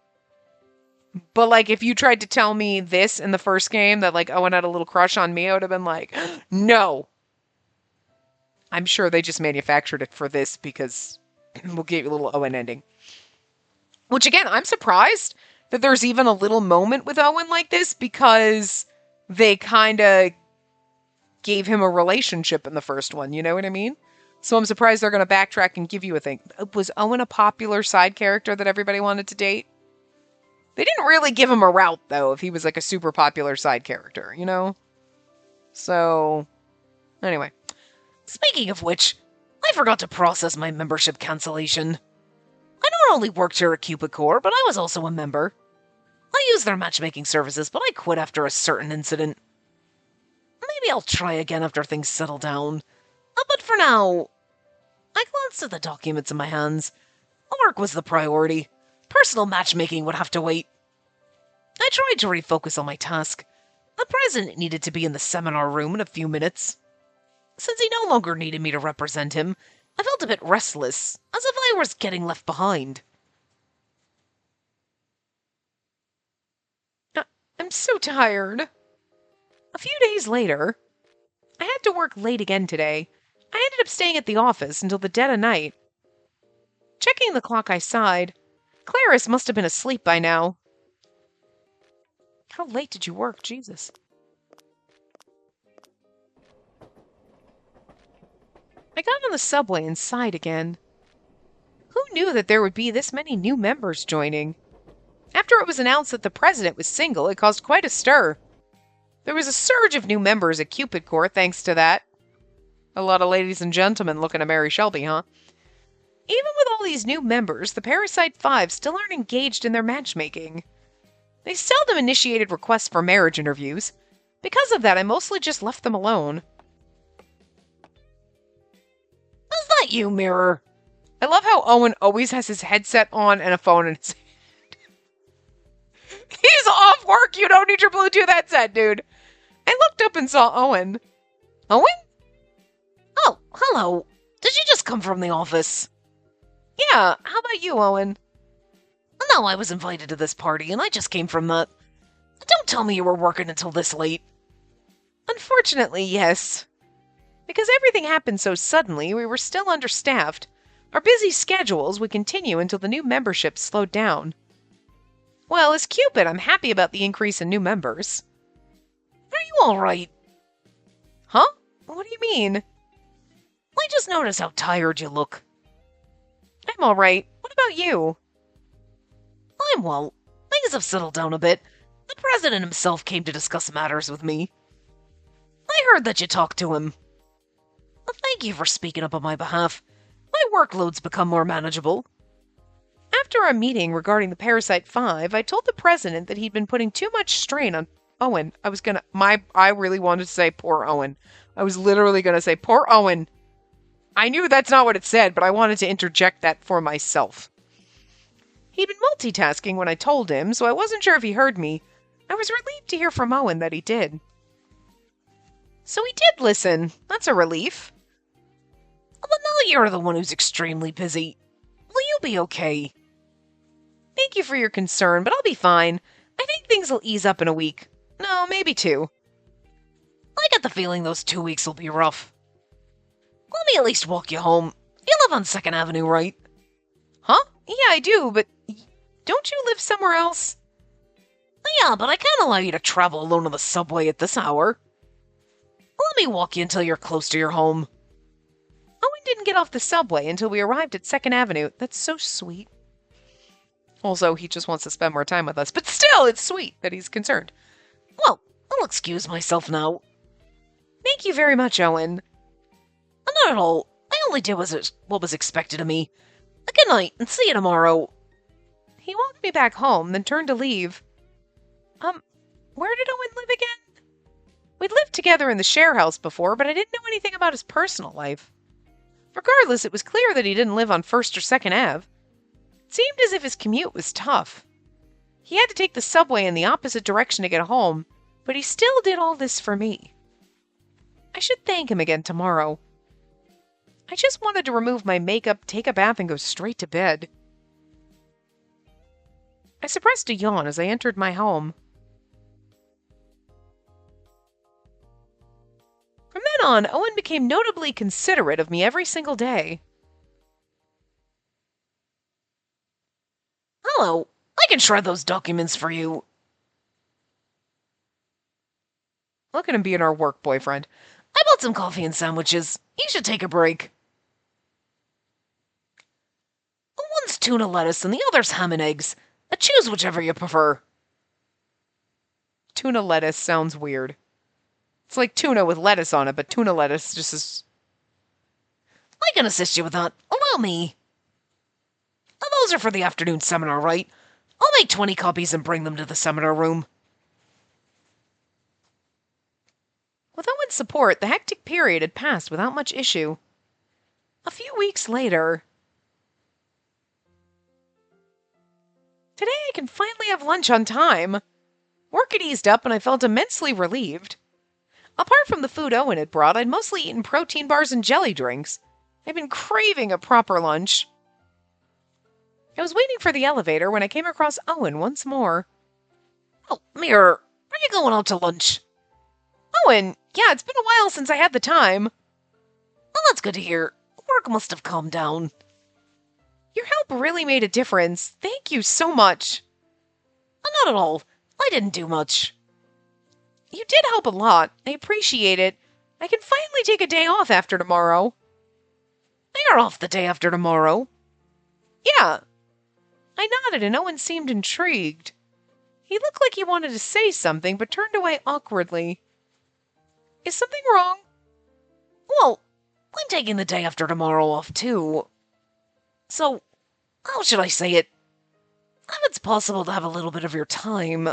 But, if you tried to tell me this in the first game, that, Owen had a little crush on me, I would have been like, no. I'm sure they just manufactured it for this, because we'll give you a little Owen ending. Which, again, I'm surprised that there's even a little moment with Owen like this, because they kind of gave him a relationship in the first one, you know what I mean? So I'm surprised they're going to backtrack and give you a thing. Was Owen a popular side character that everybody wanted to date? They didn't really give him a route, though, if he was a super popular side character, you know? So, anyway. Speaking of which, I forgot to process my membership cancellation. I not only worked here at Cupid Core, but I was also a member. I used their matchmaking services, but I quit after a certain incident. Maybe I'll try again after things settle down. But for now, I glanced at the documents in my hands. Work was the priority. Personal matchmaking would have to wait. I tried to refocus on my task. The president needed to be in the seminar room in a few minutes. Since he no longer needed me to represent him, I felt a bit restless, as if I was getting left behind. I'm so tired. A few days later, I had to work late again today. I ended up staying at the office until the dead of night. Checking the clock, I sighed. Clarice must have been asleep by now. How late did you work? Jesus. I got on the subway and sighed again. Who knew that there would be this many new members joining? After it was announced that the president was single, it caused quite a stir. There was a surge of new members at Cupid Core thanks to that. A lot of ladies and gentlemen looking to marry Shelby, huh? Even with all these new members, the Parasite 5 still aren't engaged in their matchmaking. They seldom initiated requests for marriage interviews. Because of that, I mostly just left them alone. Is that you, Mirror? I love how Owen always has his headset on and a phone in his hand. He's off work! You don't need your Bluetooth headset, dude! I looked up and saw Owen. Owen? Oh, hello. Did you just come from the office? Yeah, how about you, Owen? No, I was invited to this party, and I just came from that. Don't tell me you were working until this late. Unfortunately, yes. Because everything happened so suddenly, we were still understaffed. Our busy schedules would continue until the new membership slowed down. Well, as Cupid, I'm happy about the increase in new members. Are you alright? Huh? What do you mean? I just noticed how tired you look. I'm alright. What about you? I'm well. Things have settled down a bit. The president himself came to discuss matters with me. I heard that you talked to him. Thank you for speaking up on my behalf. My workload's become more manageable. After our meeting regarding the Parasite 5, I told the president that he'd been putting too much strain on Owen. I really wanted to say poor Owen. I was literally gonna say poor Owen. I knew that's not what it said, but I wanted to interject that for myself. He'd been multitasking when I told him, so I wasn't sure if he heard me. I was relieved to hear from Owen that he did. So he did listen. That's a relief. But now you're the one who's extremely busy. Will you be okay? Thank you for your concern, but I'll be fine. I think things will ease up in a week. No, maybe 2. I get the feeling those 2 weeks will be rough. Let me at least walk you home. You live on 2nd Avenue, right? Huh? Yeah, I do, but don't you live somewhere else? Yeah, but I can't allow you to travel alone on the subway at this hour. Let me walk you until you're close to your home. Owen didn't get off the subway until we arrived at 2nd Avenue. That's so sweet. Also, he just wants to spend more time with us, but still, it's sweet that he's concerned. Well, I'll excuse myself now. Thank you very much, Owen. Not at all. I only did what was expected of me. Good night, and see you tomorrow. He walked me back home, then turned to leave. Where did Owen live again? We'd lived together in the share house before, but I didn't know anything about his personal life. Regardless, it was clear that he didn't live on 1st or 2nd Ave. It seemed as if his commute was tough. He had to take the subway in the opposite direction to get home, but he still did all this for me. I should thank him again tomorrow. I just wanted to remove my makeup, take a bath, and go straight to bed. I suppressed a yawn as I entered my home. From then on, Owen became notably considerate of me every single day. Hello, I can shred those documents for you. Look at him being our work boyfriend. I bought some coffee and sandwiches. You should take a break. One's tuna lettuce and the other's ham and eggs. Choose whichever you prefer. Tuna lettuce sounds weird. It's like tuna with lettuce on it, but tuna lettuce just is... I can assist you with that. Allow me. Those are for the afternoon seminar, right? I'll make 20 copies and bring them to the seminar room. With Owen's support, the hectic period had passed without much issue. A few weeks later... Today I can finally have lunch on time. Work had eased up and I felt immensely relieved. Apart from the food Owen had brought, I'd mostly eaten protein bars and jelly drinks. I'd been craving a proper lunch. I was waiting for the elevator when I came across Owen once more. Oh, Mirror, are you going out to lunch? Owen, yeah, it's been a while since I had the time. Well, that's good to hear. Work must have calmed down. Your help really made a difference. Thank you so much. Not at all. I didn't do much. You did help a lot. I appreciate it. I can finally take a day off after tomorrow. You're off the day after tomorrow? Yeah. I nodded and Owen seemed intrigued. He looked like he wanted to say something, but turned away awkwardly. Is something wrong? Well, I'm taking the day after tomorrow off, too. So, how should I say it? If it's possible to have a little bit of your time.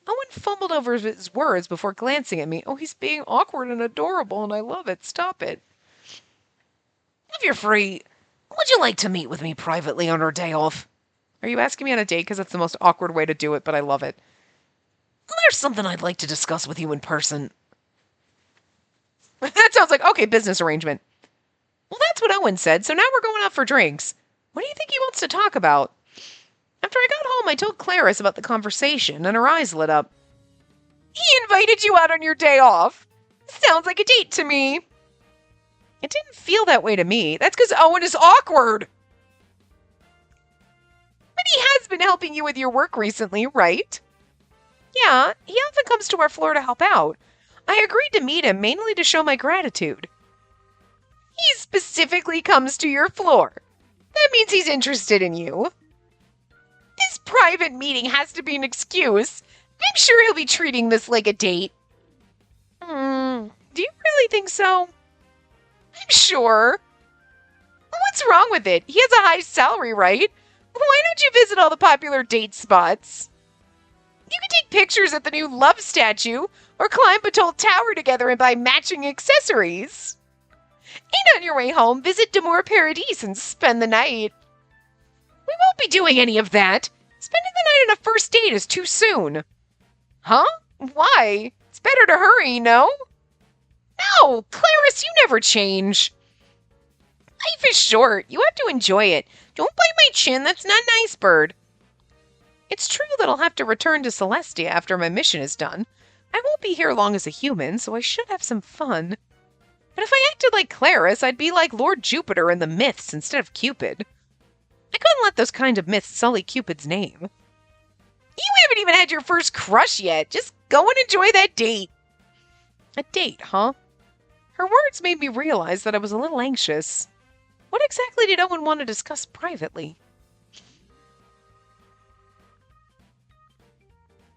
Owen fumbled over his words before glancing at me. Oh, he's being awkward and adorable, and I love it. Stop it. If you're free, would you like to meet with me privately on our day off? Are you asking me on a date? Because that's the most awkward way to do it, but I love it. There's something I'd like to discuss with you in person. That sounds like, okay, business arrangement. Well, that's what Owen said, so now we're going out for drinks. What do you think he wants to talk about? After I got home, I told Clarice about the conversation, and her eyes lit up. He invited you out on your day off. Sounds like a date to me. It didn't feel that way to me. That's because Owen is awkward. But he has been helping you with your work recently, right? Yeah, he often comes to our floor to help out. I agreed to meet him mainly to show my gratitude. He specifically comes to your floor. That means he's interested in you. This private meeting has to be an excuse. I'm sure he'll be treating this like a date. Do you really think so? I'm sure. What's wrong with it? He has a high salary, right? Why don't you visit all the popular date spots? You can take pictures at the new love statue, or climb a tall tower together and buy matching accessories. And on your way home, visit Demour Paradis and spend the night. We won't be doing any of that. Spending the night on a first date is too soon. Huh? Why? It's better to hurry, no? No, Clarice, you never change. Life is short. You have to enjoy it. Don't bite my chin. That's not nice, bird. It's true that I'll have to return to Celestia after my mission is done. I won't be here long as a human, so I should have some fun. But if I acted like Clarice, I'd be like Lord Jupiter in the myths instead of Cupid. I couldn't let those kind of myths sully Cupid's name. You haven't even had your first crush yet. Just go and enjoy that date. A date, huh? Her words made me realize that I was a little anxious. What exactly did Owen want to discuss privately?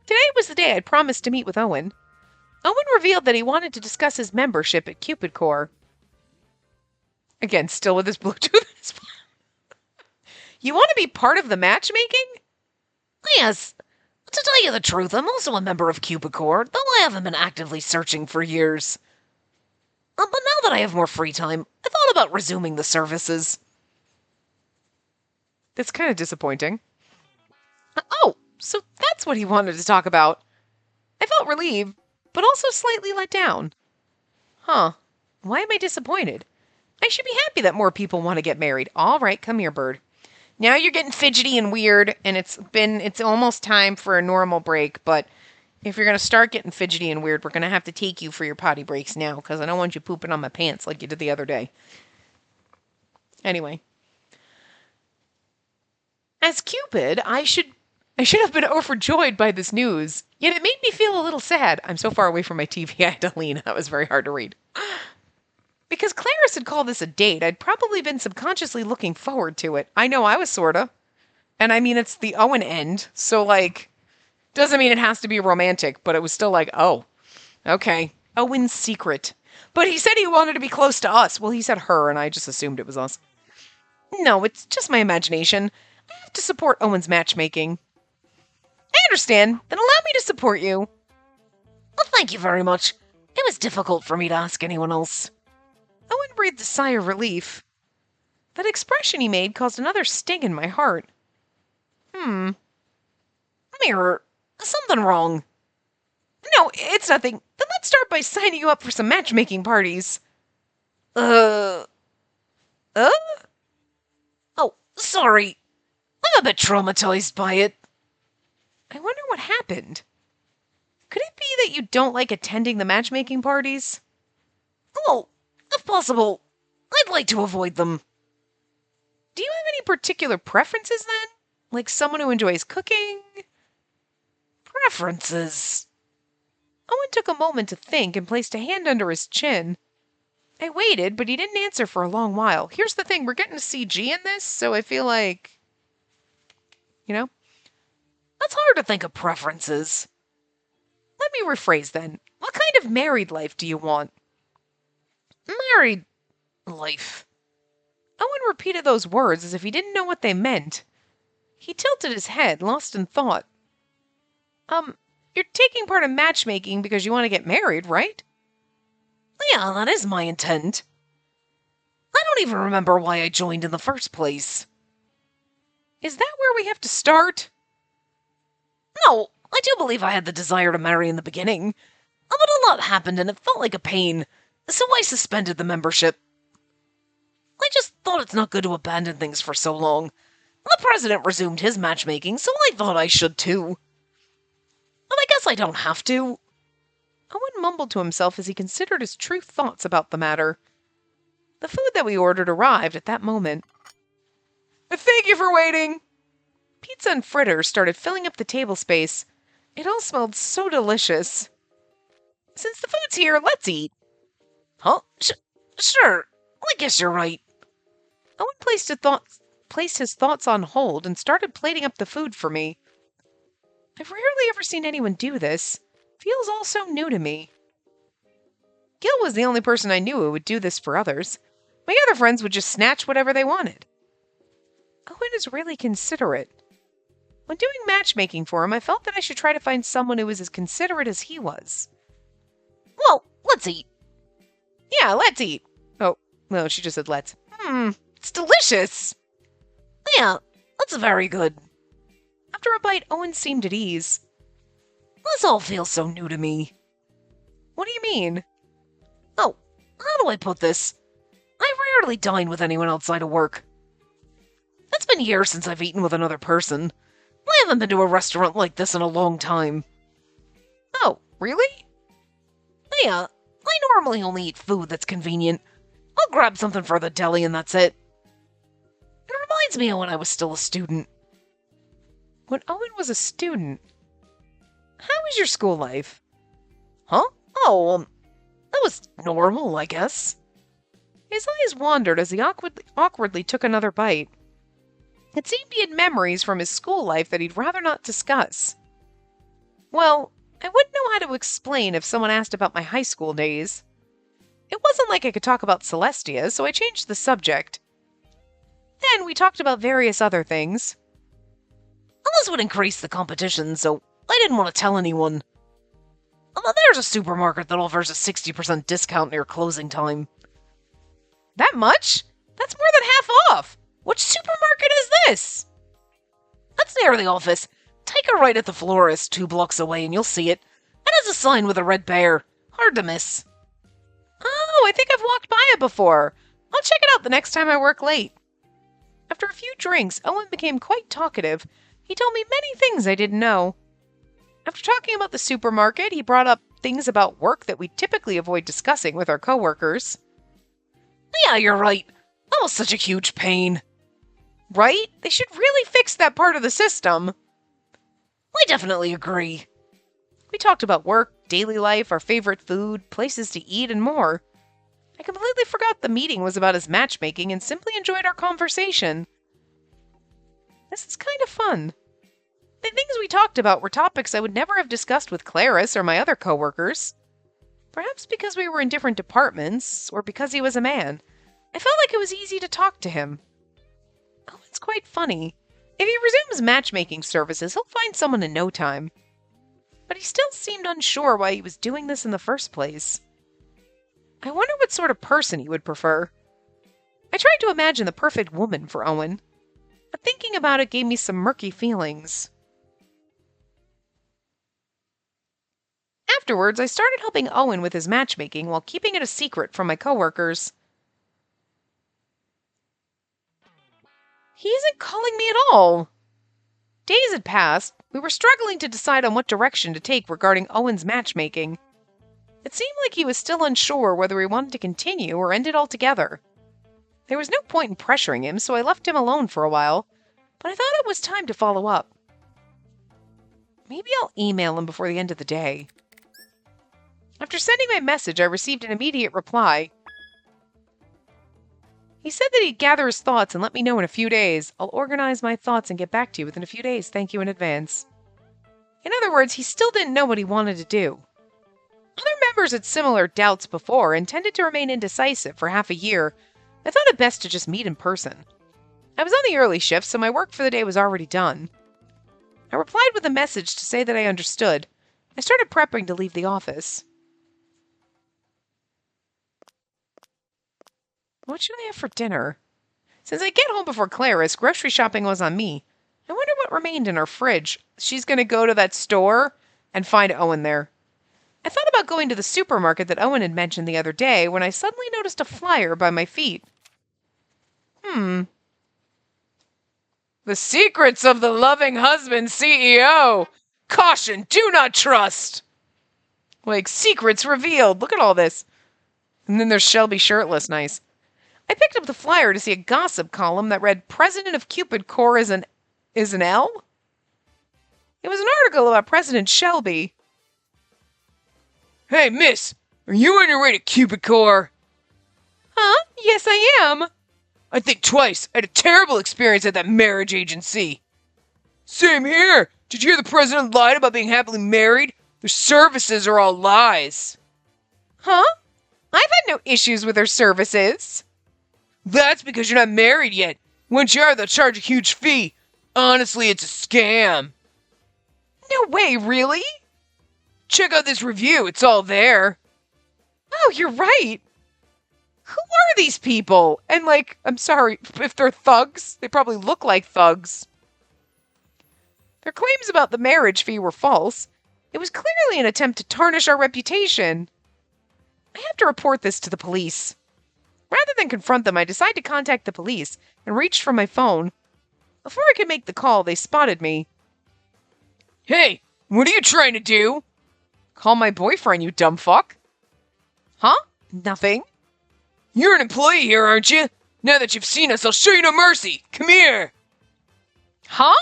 Today was the day I'd promised to meet with Owen. Owen revealed that he wanted to discuss his membership at Cupid Core. Again, still with his Bluetooth in his pocket. You want to be part of the matchmaking? Yes. To tell you the truth, I'm also a member of Cupid Core, though I haven't been actively searching for years. But now that I have more free time, I thought about resuming the services. That's kind of disappointing. Oh, so that's what he wanted to talk about. I felt relieved, but also slightly let down. Huh. Why am I disappointed? I should be happy that more people want to get married. All right, come here, bird. Now you're getting fidgety and weird, and it's almost time for a normal break, but if you're going to start getting fidgety and weird, we're going to have to take you for your potty breaks now, because I don't want you pooping on my pants like you did the other day. Anyway. As Cupid, I should have been overjoyed by this news, yet it made me feel a little sad. I'm so far away from my TV, I had to lean. That was very hard to read. Because Clarice had called this a date, I'd probably been subconsciously looking forward to it. I know I was sorta. And I mean, it's the Owen end, so like, doesn't mean it has to be romantic, but it was still like, oh, okay. Owen's secret. But he said he wanted to be close to us. Well, he said her, and I just assumed it was us. No, it's just my imagination. I have to support Owen's matchmaking. I understand. Then allow me to support you. Well, thank you very much. It was difficult for me to ask anyone else. Owen breathed a sigh of relief. That expression he made caused another sting in my heart. Mirror, something wrong. No, it's nothing. Then let's start by signing you up for some matchmaking parties. Uh? Oh, sorry. I'm a bit traumatized by it. I wonder what happened. Could it be that you don't like attending the matchmaking parties? Well, if possible, I'd like to avoid them. Do you have any particular preferences then? Like someone who enjoys cooking? Preferences? Owen took a moment to think and placed a hand under his chin. I waited, but he didn't answer for a long while. Here's the thing, we're getting a CG in this, so I feel like... You know? It's hard to think of preferences. Let me rephrase then. What kind of married life do you want? Married life. Owen repeated those words as if he didn't know what they meant. He tilted his head, lost in thought. You're taking part in matchmaking because you want to get married, right? Yeah, that is my intent. I don't even remember why I joined in the first place. Is that where we have to start? No, I do believe I had the desire to marry in the beginning. But a lot happened and it felt like a pain, so I suspended the membership. I just thought it's not good to abandon things for so long. The president resumed his matchmaking, so I thought I should too. But I guess I don't have to. Owen mumbled to himself as he considered his true thoughts about the matter. The food that we ordered arrived at that moment. Thank you for waiting! Pizza and fritters started filling up the table space. It all smelled so delicious. Since the food's here, let's eat. Huh? Sure. I guess you're right. Owen placed his thoughts on hold and started plating up the food for me. I've rarely ever seen anyone do this. Feels all so new to me. Gil was the only person I knew who would do this for others. My other friends would just snatch whatever they wanted. Owen is really considerate. When doing matchmaking for him, I felt that I should try to find someone who was as considerate as he was. Well, let's eat. Yeah, let's eat. Oh, no, she just said let's. It's delicious! Yeah, that's very good. After a bite, Owen seemed at ease. This all feels so new to me. What do you mean? Oh, how do I put this? I rarely dine with anyone outside of work. It's been years since I've eaten with another person. I haven't been to a restaurant like this in a long time. Oh, really? Yeah, I normally only eat food that's convenient. I'll grab something for the deli and that's it. It reminds me of when I was still a student. when Owen was a student. How was your school life? Huh? Oh, that was normal, I guess. His eyes wandered as he awkwardly took another bite. It seemed he had memories from his school life that he'd rather not discuss. Well, I wouldn't know how to explain if someone asked about my high school days. It wasn't like I could talk about Celestia, so I changed the subject. Then we talked about various other things. Well, this would increase the competition, so I didn't want to tell anyone. Although there's a supermarket that offers a 60% discount near closing time. That much? That's more than half off! Which supermarket is this? That's near the office. Take a right at the florist 2 blocks away and you'll see it. It has a sign with a red bear. Hard to miss. Oh, I think I've walked by it before. I'll check it out the next time I work late. After a few drinks, Owen became quite talkative. He told me many things I didn't know. After talking about the supermarket, he brought up things about work that we typically avoid discussing with our coworkers. Yeah, you're right. That was such a huge pain. Right? They should really fix that part of the system. I definitely agree. We talked about work, daily life, our favorite food, places to eat, and more. I completely forgot the meeting was about his matchmaking and simply enjoyed our conversation. This is kind of fun. The things we talked about were topics I would never have discussed with Clarice or my other coworkers. Perhaps because we were in different departments, or because he was a man. I felt like it was easy to talk to him. Oh, it's quite funny. If he resumes matchmaking services, he'll find someone in no time. But he still seemed unsure why he was doing this in the first place. I wonder what sort of person he would prefer. I tried to imagine the perfect woman for Owen, but thinking about it gave me some murky feelings. Afterwards, I started helping Owen with his matchmaking while keeping it a secret from my coworkers. He isn't calling me at all. Days had passed. We were struggling to decide on what direction to take regarding Owen's matchmaking. It seemed like he was still unsure whether he wanted to continue or end it altogether. There was no point in pressuring him, so I left him alone for a while, but I thought it was time to follow up. Maybe I'll email him before the end of the day. After sending my message, I received an immediate reply. He said that he'd gather his thoughts and let me know in a few days. I'll organize my thoughts and get back to you within a few days. Thank you in advance. In other words, he still didn't know what he wanted to do. Other members had similar doubts before and tended to remain indecisive for half a year. I thought it best to just meet in person. I was on the early shift, so my work for the day was already done. I replied with a message to say that I understood. I started prepping to leave the office. What should I have for dinner? Since I get home before Clarice, grocery shopping was on me. I wonder what remained in her fridge. She's going to go to that store and find Owen there. I thought about going to the supermarket that Owen had mentioned the other day when I suddenly noticed a flyer by my feet. The secrets of the loving husband CEO. Caution, do not trust. Like, secrets revealed. Look at all this. And then there's Shelby shirtless. Nice. I picked up the flyer to see a gossip column that read, President of Cupid Corps is an L? It was an article about President Shelby. Hey, miss, are you on your way to Cupid Corps? Huh? Yes, I am. I think twice. I had a terrible experience at that marriage agency. Same here. Did you hear the president lied about being happily married? Their services are all lies. Huh? I've had no issues with their services. That's because you're not married yet. Once you are, they'll charge a huge fee. Honestly, it's a scam. No way, really? Check out this review. It's all there. Oh, you're right. Who are these people? And I'm sorry, if they're thugs, they probably look like thugs. Their claims about the marriage fee were false. It was clearly an attempt to tarnish our reputation. I have to report this to the police. Rather than confront them, I decided to contact the police and reached for my phone. Before I could make the call, they spotted me. Hey, what are you trying to do? Call my boyfriend, you dumb fuck. Huh? Nothing. You're an employee here, aren't you? Now that you've seen us, I'll show you no mercy. Come here. Huh?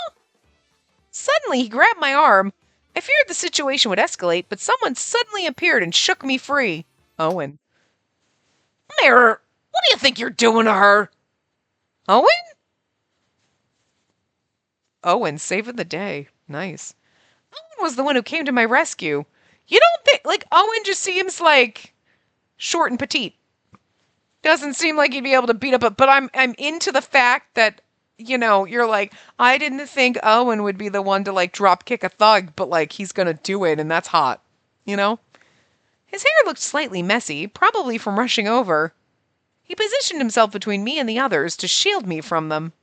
Suddenly, he grabbed my arm. I feared the situation would escalate, but someone suddenly appeared and shook me free. Owen. Mirror, what do you think you're doing to her? Owen? Owen, saving the day. Nice. Owen was the one who came to my rescue. You don't think, like, Owen just seems like short and petite. Doesn't seem like he'd be able to beat up, but I'm into the fact that, you're like, I didn't think Owen would be the one to, like, drop kick a thug, but, like, he's gonna do it, and that's hot. His hair looked slightly messy, probably from rushing over. He positioned himself between me and the others to shield me from them.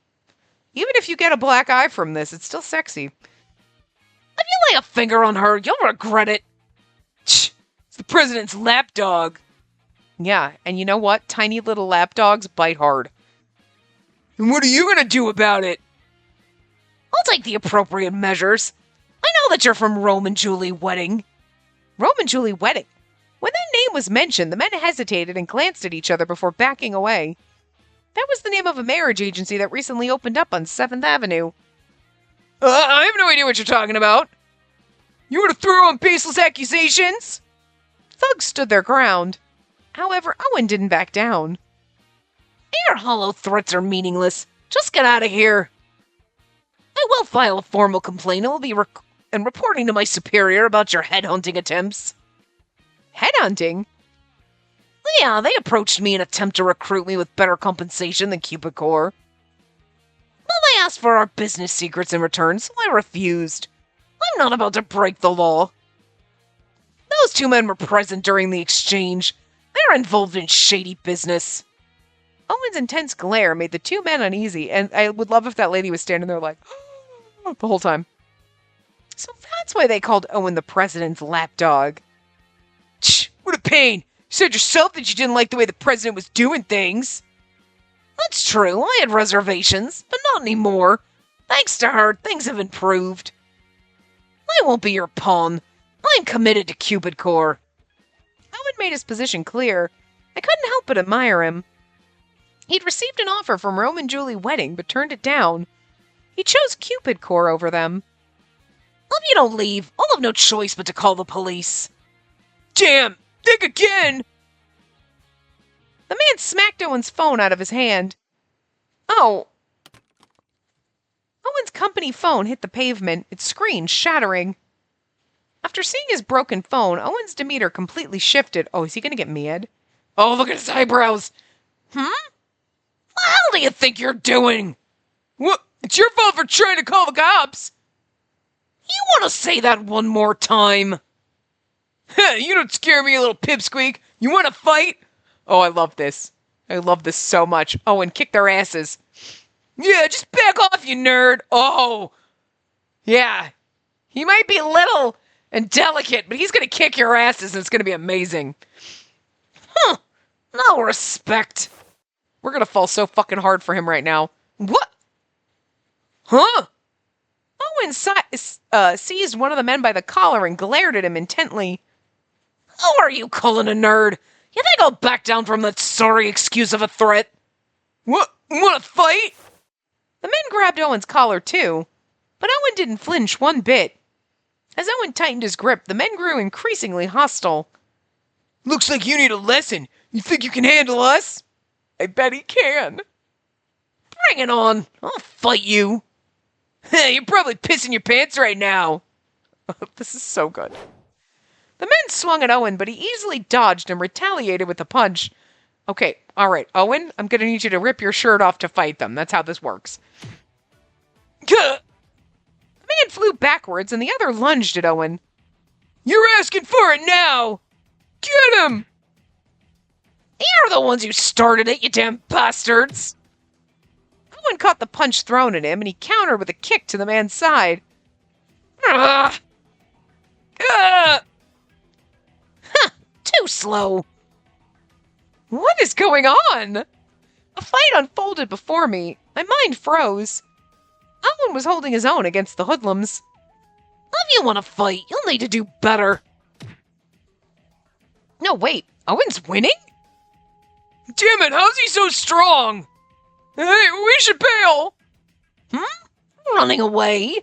Even if you get a black eye from this, it's still sexy. If you lay a finger on her, you'll regret it. It's the president's lapdog. Yeah, and you know what? Tiny little lapdogs bite hard. And what are you gonna do about it? I'll take the appropriate measures. I know that you're from Rome and Julie Wedding. Rome and Julie Wedding? When that name was mentioned, the men hesitated and glanced at each other before backing away. That was the name of a marriage agency that recently opened up on 7th Avenue. I have no idea what you're talking about. You want to throw on baseless accusations? Thugs stood their ground. However, Owen didn't back down. Your hollow threats are meaningless. Just get out of here. I will file a formal complaint and will be reporting to my superior about your headhunting attempts. Headhunting? Yeah, they approached me in an attempt to recruit me with better compensation than Cupid Corps. Well, they asked for our business secrets in return, so I refused. I'm not about to break the law. Those two men were present during the exchange. They're involved in shady business. Owen's intense glare made the two men uneasy, and I would love if that lady was standing there like, the whole time. So that's why they called Owen the president's lapdog. What a pain! You said yourself that you didn't like the way the president was doing things. That's true, I had reservations, but not anymore. Thanks to her, things have improved. I won't be your pawn. I'm committed to Cupid Corps. Owen made his position clear. I couldn't help but admire him. He'd received an offer from Rome and Julie Wedding, but turned it down. He chose Cupid Corps over them. If you don't leave, I'll have no choice but to call the police. Damn! Think again! The man smacked Owen's phone out of his hand. Oh. Owen's company phone hit the pavement, its screen shattering. After seeing his broken phone, Owen's demeanor completely shifted. Oh, is he going to get mad? Oh, look at his eyebrows. What the hell do you think you're doing? What? It's your fault for trying to call the cops. You want to say that one more time? You don't scare me, you little pipsqueak. You want to fight? Oh, I love this. I love this so much. Owen, kick their asses. Yeah, just back off, you nerd. Oh. Yeah. He might be little and delicate, but he's going to kick your asses and it's going to be amazing. No respect. We're going to fall so fucking hard for him right now. What? Owen seized one of the men by the collar and glared at him intently. Who are you calling a nerd? You think I'll back down from that sorry excuse of a threat? What? Want to fight? The men grabbed Owen's collar too, but Owen didn't flinch one bit. As Owen tightened his grip, the men grew increasingly hostile. Looks like you need a lesson. You think you can handle us? I bet he can. Bring it on. I'll fight you. You're probably pissing your pants right now. This is so good. The men swung at Owen, but he easily dodged and retaliated with a punch. Okay, all right, Owen, I'm going to need you to rip your shirt off to fight them. That's how this works. The man flew backwards, and the other lunged at Owen. You're asking for it now! Get him! You're the ones who started it, you damn bastards! Owen caught the punch thrown at him, and he countered with a kick to the man's side. Too slow. What is going on? A fight unfolded before me. My mind froze. Owen was holding his own against the hoodlums. If you want to fight, you'll need to do better. No, wait. Owen's winning? Damn it, how's he so strong? Hey, we should bail. Running away?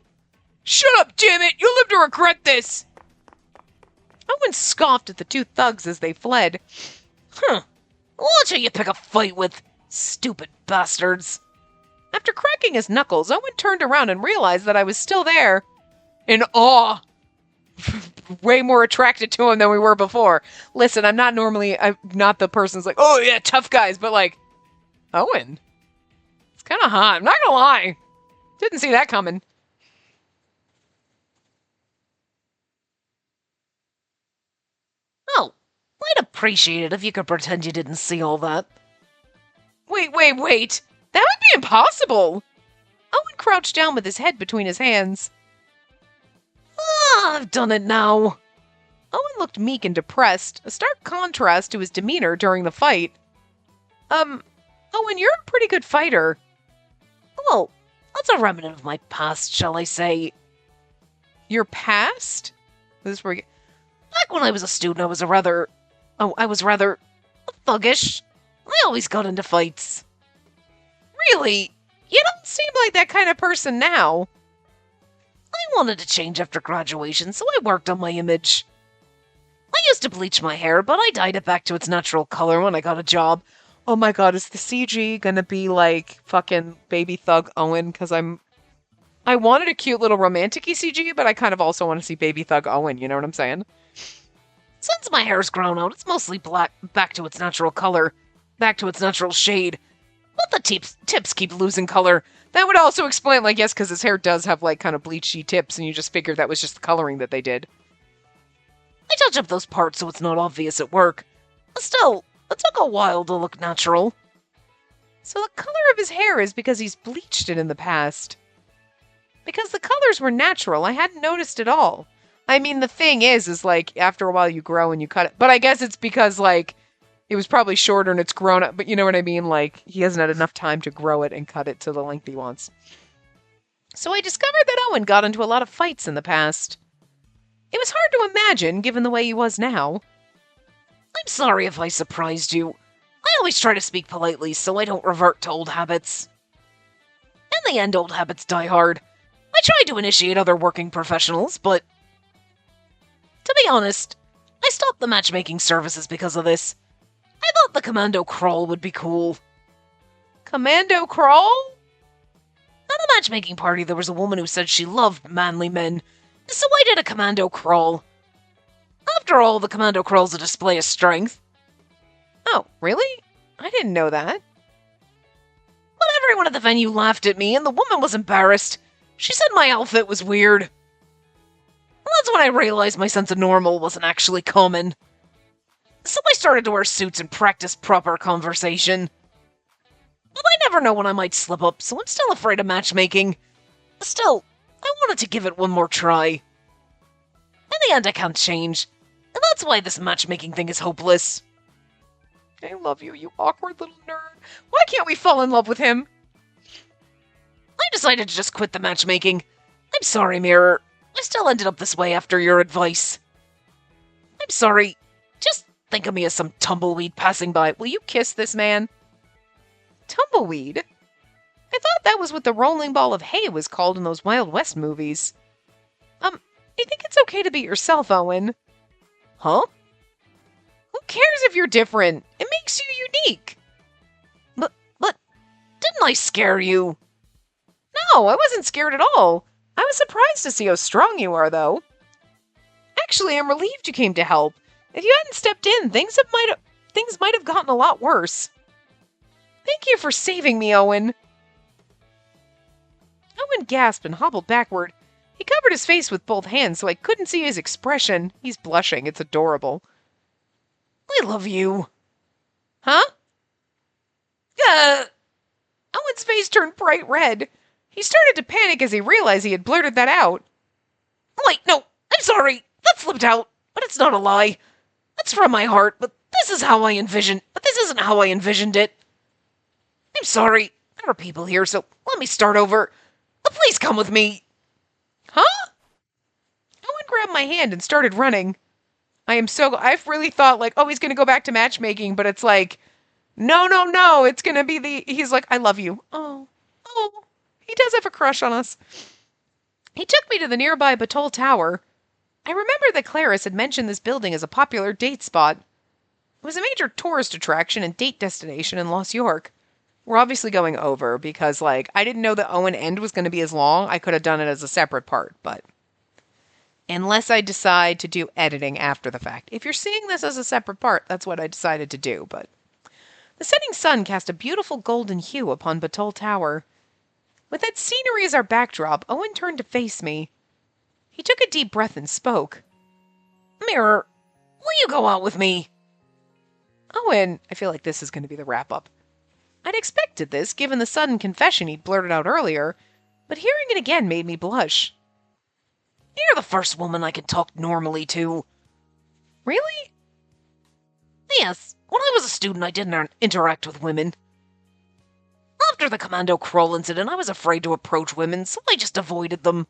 Shut up, damn it! You'll live to regret this! Owen scoffed at the two thugs as they fled. Huh. Watch how you pick a fight with stupid bastards. After cracking his knuckles, Owen turned around and realized that I was still there. In awe. Way more attracted to him than we were before. Listen, I'm not the person who's like, oh yeah, tough guys, but like, Owen. It's kind of hot. I'm not gonna lie. Didn't see that coming. Oh, I'd appreciate it if you could pretend you didn't see all that. Wait. That would be impossible. Owen crouched down with his head between his hands. Ah, I've done it now. Owen looked meek and depressed, a stark contrast to his demeanor during the fight. Owen, you're a pretty good fighter. Well, that's a remnant of my past, shall I say. Your past? This is where Back when I was a student, I was rather thuggish. I always got into fights. Really? You don't seem like that kind of person now. I wanted to change after graduation, so I worked on my image. I used to bleach my hair, but I dyed it back to its natural color when I got a job. Oh my god, is the CG gonna be like fucking baby thug Owen? Because I wanted a cute little romantic-y CG, but I kind of also want to see baby thug Owen, you know what I'm saying? Since my hair's grown out, it's mostly black, back to its natural color, back to its natural shade. But the tips keep losing color. That would also explain, like, yes, because his hair does have, like, kind of bleachy tips, and you just figured that was just the coloring that they did. I touch up those parts so it's not obvious at work. Still, it took a while to look natural. So the color of his hair is because he's bleached it in the past. Because the colors were natural, I hadn't noticed at all. I mean, the thing is like, after a while you grow and you cut it. But I guess it's because, like, it was probably shorter and it's grown up. But you know what I mean? Like, he hasn't had enough time to grow it and cut it to the length he wants. So I discovered that Owen got into a lot of fights in the past. It was hard to imagine, given the way he was now. I'm sorry if I surprised you. I always try to speak politely so I don't revert to old habits. In the end, old habits die hard. I tried to initiate other working professionals, but... To be honest, I stopped the matchmaking services because of this. I thought the commando crawl would be cool. Commando crawl? At a matchmaking party, there was a woman who said she loved manly men, so I did a commando crawl. After all, the commando crawl's a display of strength. Oh, really? I didn't know that. But everyone at the venue laughed at me, and the woman was embarrassed. She said my outfit was weird. That's when I realized my sense of normal wasn't actually common. So I started to wear suits and practice proper conversation. But I never know when I might slip up, so I'm still afraid of matchmaking. Still, I wanted to give it one more try. In the end, I can't change. And that's why this matchmaking thing is hopeless. I love you, you awkward little nerd. Why can't we fall in love with him? I decided to just quit the matchmaking. I'm sorry, Mirror. I still ended up this way after your advice. I'm sorry. Just think of me as some tumbleweed passing by. Will you kiss this man? Tumbleweed? I thought that was what the rolling ball of hay was called in those Wild West movies. I think it's okay to be yourself, Owen. Huh? Who cares if you're different? It makes you unique. But, didn't I scare you? No, I wasn't scared at all. I was surprised to see how strong you are, though. Actually, I'm relieved you came to help. If you hadn't stepped in, things might have gotten a lot worse. Thank you for saving me, Owen. Owen gasped and hobbled backward. He covered his face with both hands so I couldn't see his expression. He's blushing. It's adorable. I love you. Huh? Owen's face turned bright red. He started to panic as he realized he had blurted that out. Wait, no, I'm sorry. That slipped out, but it's not a lie. That's from my heart, but this isn't how I envisioned it. I'm sorry. There are people here, so let me start over. Please come with me. Huh? Owen grabbed my hand and started running. I've really thought, like, oh, he's going to go back to matchmaking, but it's like, no, it's going to be he's like, I love you. Oh, he does have a crush on us. He took me to the nearby Batole Tower. I remember that Clarice had mentioned this building as a popular date spot. It was a major tourist attraction and date destination in Lost York. We're obviously going over because, I didn't know the Owen end was going to be as long. I could have done it as a separate part, but unless I decide to do editing after the fact. If you're seeing this as a separate part, that's what I decided to do, but the setting sun cast a beautiful golden hue upon Batole Tower. With that scenery as our backdrop, Owen turned to face me. He took a deep breath and spoke. Mirror, will you go out with me? Owen, I feel like this is going to be the wrap-up. I'd expected this, given the sudden confession he'd blurted out earlier, but hearing it again made me blush. You're the first woman I can talk normally to. Really? Yes, when I was a student I didn't interact with women. After the Commando Crawl incident, I was afraid to approach women, so I just avoided them.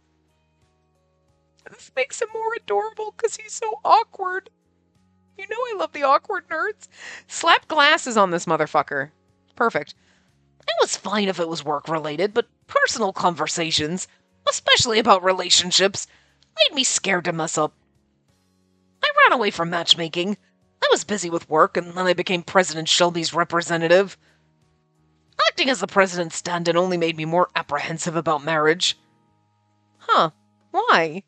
This makes him more adorable because he's so awkward. You know I love the awkward nerds. Slap glasses on this motherfucker. Perfect. It was fine if it was work-related, but personal conversations, especially about relationships, made me scared to mess up. I ran away from matchmaking. I was busy with work, and then I became President Shelby's representative. Acting as the president's stand-in only made me more apprehensive about marriage. Huh. Why?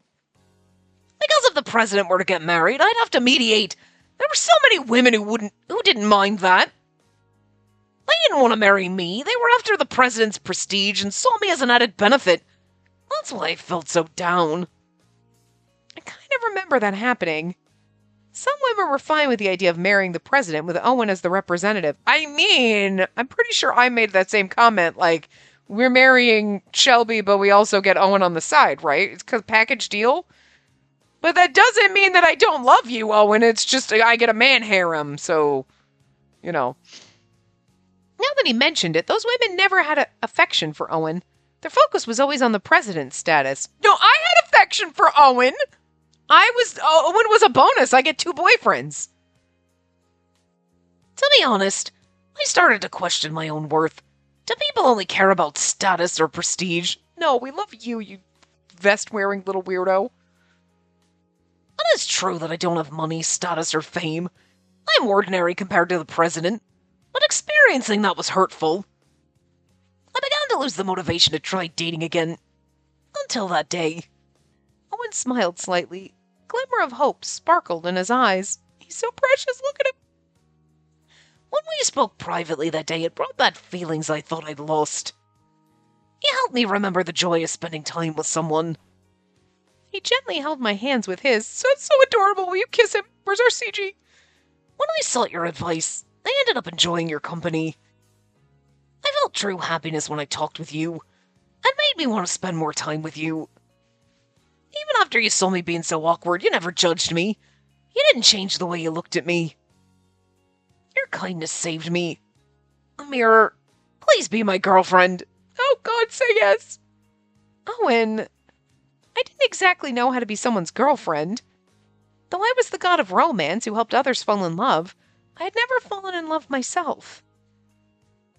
Because if the president were to get married, I'd have to mediate. There were so many women who didn't mind that. They didn't want to marry me. They were after the president's prestige and saw me as an added benefit. That's why I felt so down. I kind of remember that happening. Some women were fine with the idea of marrying the president with Owen as the representative. I mean, I'm pretty sure I made that same comment, we're marrying Shelby, but we also get Owen on the side, right? It's a package deal. But that doesn't mean that I don't love you, Owen. It's just I get a man harem, so, Now that he mentioned it, those women never had affection for Owen. Their focus was always on the president's status. No, I had affection for Owen! Owen was a bonus. I get 2 boyfriends. To be honest, I started to question my own worth. Do people only care about status or prestige? No, we love you, you vest-wearing little weirdo. It is true that I don't have money, status, or fame. I'm ordinary compared to the president, but experiencing that was hurtful. I began to lose the motivation to try dating again. Until that day. Owen smiled slightly. A glimmer of hope sparkled in his eyes. He's so precious, look at him. When we spoke privately that day, it brought back feelings I thought I'd lost. He helped me remember the joy of spending time with someone. He gently held my hands with his. So adorable. Will you kiss him? Where's our CG? When I sought your advice, I ended up enjoying your company. I felt true happiness when I talked with you. It made me want to spend more time with you. Even after you saw me being so awkward, you never judged me. You didn't change the way you looked at me. Your kindness saved me. Mirror, please be my girlfriend. Oh, God, say yes. Owen, I didn't exactly know how to be someone's girlfriend. Though I was the god of romance who helped others fall in love, I had never fallen in love myself.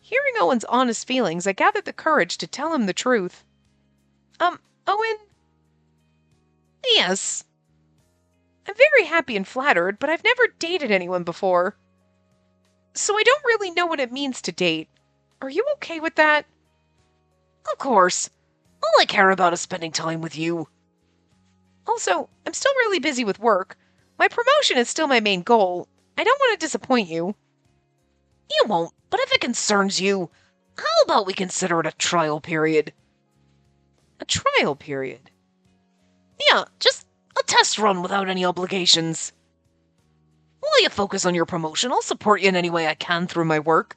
Hearing Owen's honest feelings, I gathered the courage to tell him the truth. Owen? Yes. I'm very happy and flattered, but I've never dated anyone before. So I don't really know what it means to date. Are you okay with that? Of course. All I care about is spending time with you. Also, I'm still really busy with work. My promotion is still my main goal. I don't want to disappoint you. You won't, but if it concerns you, how about we consider it a trial period? A trial period? Yeah, just a test run without any obligations. While you focus on your promotion, I'll support you in any way I can through my work.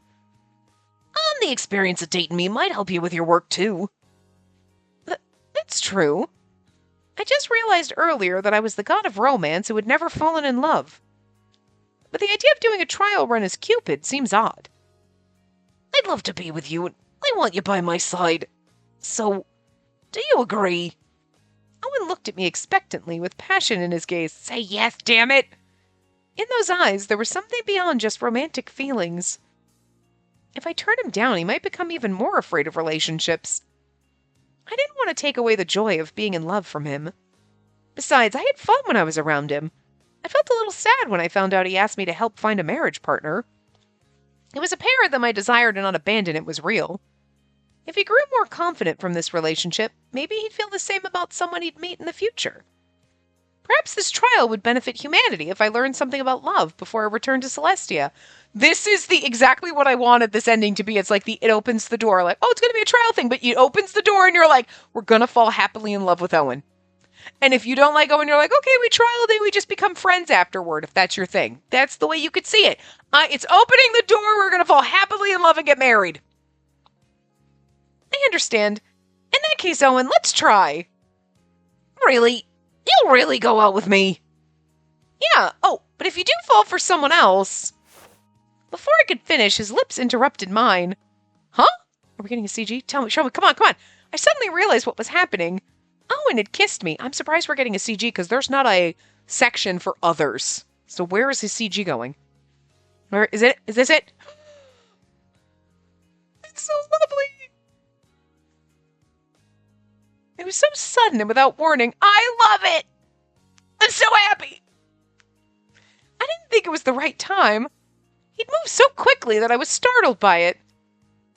And the experience of dating me might help you with your work, too. That's true. I just realized earlier that I was the god of romance who had never fallen in love. But the idea of doing a trial run as Cupid seems odd. I'd love to be with you, and I want you by my side. So, do you agree? Owen looked at me expectantly with passion in his gaze. Say yes, damn it! In those eyes, there was something beyond just romantic feelings. If I turned him down, he might become even more afraid of relationships. I didn't want to take away the joy of being in love from him. Besides, I had fun when I was around him. I felt a little sad when I found out he asked me to help find a marriage partner. It was apparent that my desire to not abandon it was real. If he grew more confident from this relationship, maybe he'd feel the same about someone he'd meet in the future. Perhaps this trial would benefit humanity if I learned something about love before I returned to Celestia. This is the exactly what I wanted this ending to be. It's like it opens the door, like, oh, it's going to be a trial thing, but it opens the door and you're like, we're going to fall happily in love with Owen. And if you don't like Owen, you're like, okay, we trialed it, we just become friends afterward, if that's your thing. That's the way you could see it. It's opening the door, we're going to fall happily in love and get married. I understand. In that case, Owen, let's try. Really? You'll really go out with me? Yeah, oh, but if you do fall for someone else... Before I could finish, his lips interrupted mine. Huh? Are we getting a CG? Tell me, show me, come on, come on. I suddenly realized what was happening. Owen had kissed me. I'm surprised we're getting a CG because there's not a section for others. So where is his CG going? Where is it? Is this it? It's so lovely. It was so sudden and without warning. I love it. I'm so happy. I didn't think it was the right time. He'd moved so quickly that I was startled by it.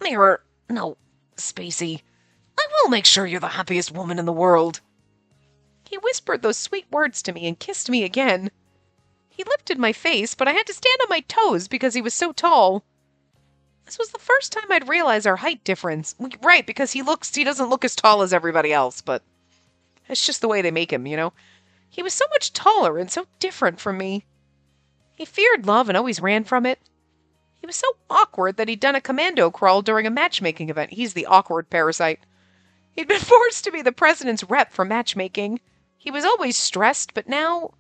Mirror, no, Spacey. I will make sure you're the happiest woman in the world. He whispered those sweet words to me and kissed me again. He lifted my face, but I had to stand on my toes because he was so tall. This was the first time I'd realized our height difference. Right, because he doesn't look as tall as everybody else, but it's just the way they make him, you know? He was so much taller and so different from me. He feared love and always ran from it. He was so awkward that he'd done a commando crawl during a matchmaking event. He's the awkward parasite. He'd been forced to be the president's rep for matchmaking. He was always stressed, but now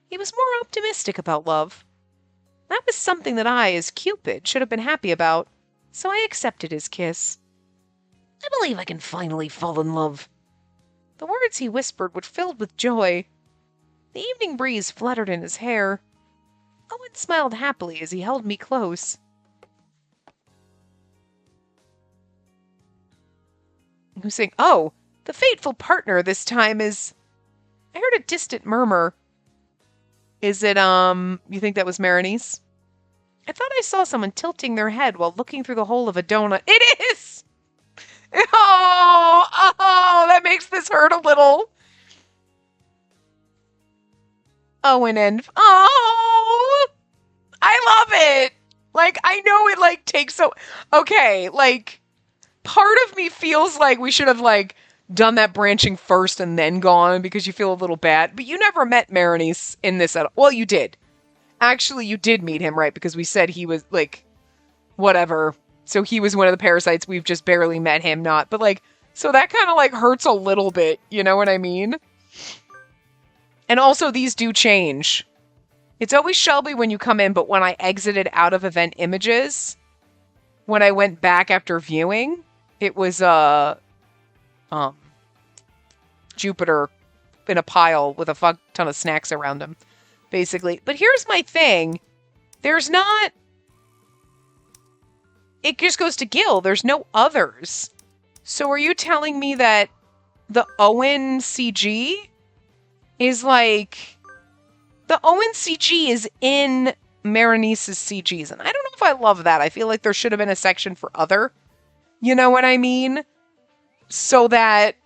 he was more optimistic about love. That was something that I, as Cupid, should have been happy about, so I accepted his kiss. I believe I can finally fall in love. The words he whispered were filled with joy. The evening breeze fluttered in his hair. Owen smiled happily as he held me close. Who's saying, oh, the fateful partner this time is... I heard a distant murmur. Is it, you think that was Marinice? I thought I saw someone tilting their head while looking through the hole of a donut. It is! Oh, that makes this hurt a little. Owen and... Oh! I love it! Like, I know it, like, takes so... Okay, like... Part of me feels like we should have, like, done that branching first and then gone because you feel a little bad. But you never met Marinice in this at all. Well, you did. Actually, you did meet him, right? Because we said he was, like, whatever. So he was one of the parasites. We've just barely met him, not. But, like, so that kind of, like, hurts a little bit. You know what I mean? And also, these do change. It's always Shelby when you come in, but when I exited out of event images, when I went back after viewing... It was Jupiter in a pile with a fuck ton of snacks around him, basically. But here's my thing. There's not... It just goes to Gil. There's no others. So are you telling me that the Owen CG is like... The Owen CG is in Marinice's CGs. And I don't know if I love that. I feel like there should have been a section for other... You know what I mean? So that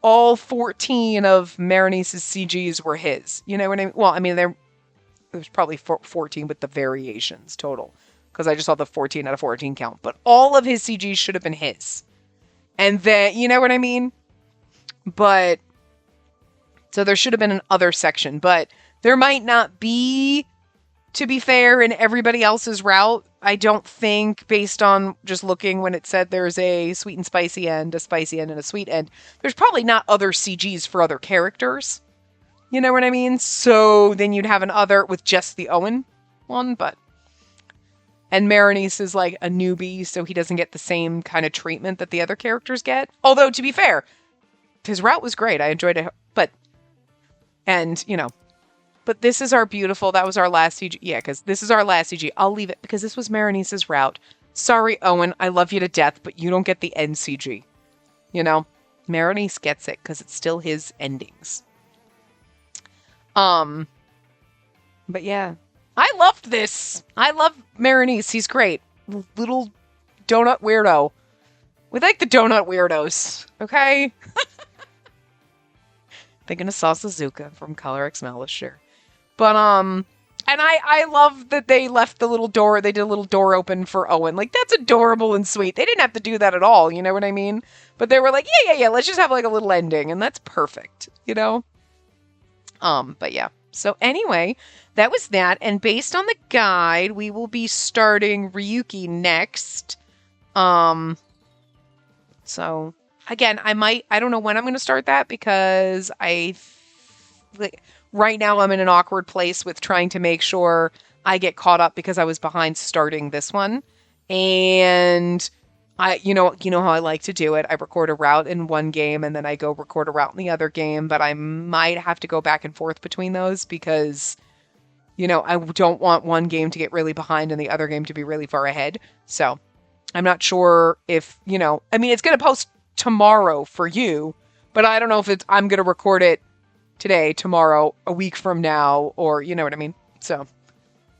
all 14 of Marinice's CGs were his. You know what I mean? Well, I mean, there's probably 14 with the variations total. Because I just saw the 14 out of 14 count. But all of his CGs should have been his. And then, you know what I mean? But, so there should have been an other section. But there might not be, to be fair, in everybody else's route. I don't think, based on just looking when it said there's a sweet and spicy end, a spicy end, and a sweet end, there's probably not other CGs for other characters. You know what I mean? So then you'd have an other with just the Owen one, but... And Marinice is like a newbie, so he doesn't get the same kind of treatment that the other characters get. Although, to be fair, his route was great. I enjoyed it, but... And, you know... But this is our beautiful, that was our last CG. Yeah, because this is our last CG. I'll leave it because this was Marinice's route. Sorry, Owen, I love you to death, but you don't get the end CG. You know? Maronese gets it because it's still his endings. Um, but yeah, I loved this. I love Maronese. He's great. Little donut weirdo. We like the donut weirdos, okay? Thinking of Sasazuka from Color X Malice, sure. But, and I love that they left the little door, they did a little door open for Owen. Like, that's adorable and sweet. They didn't have to do that at all, you know what I mean? But they were like, yeah, let's just have like a little ending, and that's perfect, you know? But yeah. So anyway, that was that, and based on the guide, we will be starting Ryuki next. So again, I don't know when I'm going to start that because right now I'm in an awkward place with trying to make sure I get caught up because I was behind starting this one. And you know how I like to do it. I record a route in one game and then I go record a route in the other game, but I might have to go back and forth between those because, I don't want one game to get really behind and the other game to be really far ahead. So I'm not sure if, it's going to post tomorrow for you, but I don't know if I'm going to record it today, tomorrow, a week from now, or you know what I mean? So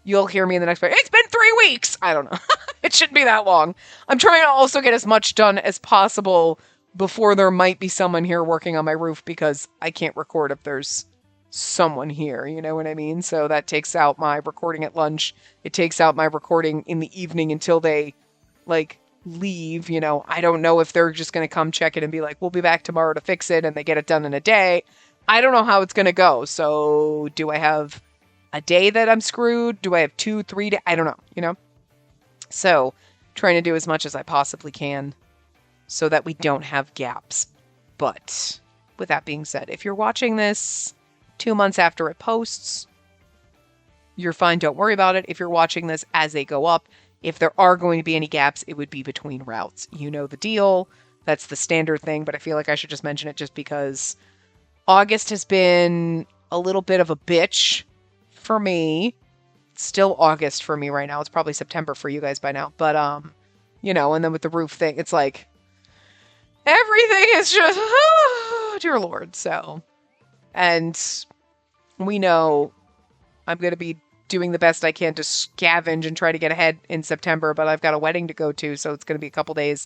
you'll hear me in the next part. It's been 3 weeks! I don't know. It shouldn't be that long. I'm trying to also get as much done as possible before there might be someone here working on my roof because I can't record if there's someone here, you know what I mean? So that takes out my recording at lunch. It takes out my recording in the evening until they leave, I don't know if they're just going to come check it and be like, we'll be back tomorrow to fix it, and they get it done in a day. I don't know how it's going to go. So do I have a day that I'm screwed? Do I have 2, 3 days? I don't know, So trying to do as much as I possibly can so that we don't have gaps. But with that being said, if you're watching this 2 months after it posts, you're fine. Don't worry about it. If you're watching this as they go up, if there are going to be any gaps, it would be between routes. You know the deal. That's the standard thing, but I feel like I should just mention it just because August has been a little bit of a bitch for me. It's still August for me right now. It's probably September for you guys by now. But, and then with the roof thing, it's like everything is just, oh, dear Lord. So, and we know I'm going to be doing the best I can to scavenge and try to get ahead in September, but I've got a wedding to go to, so it's going to be a couple days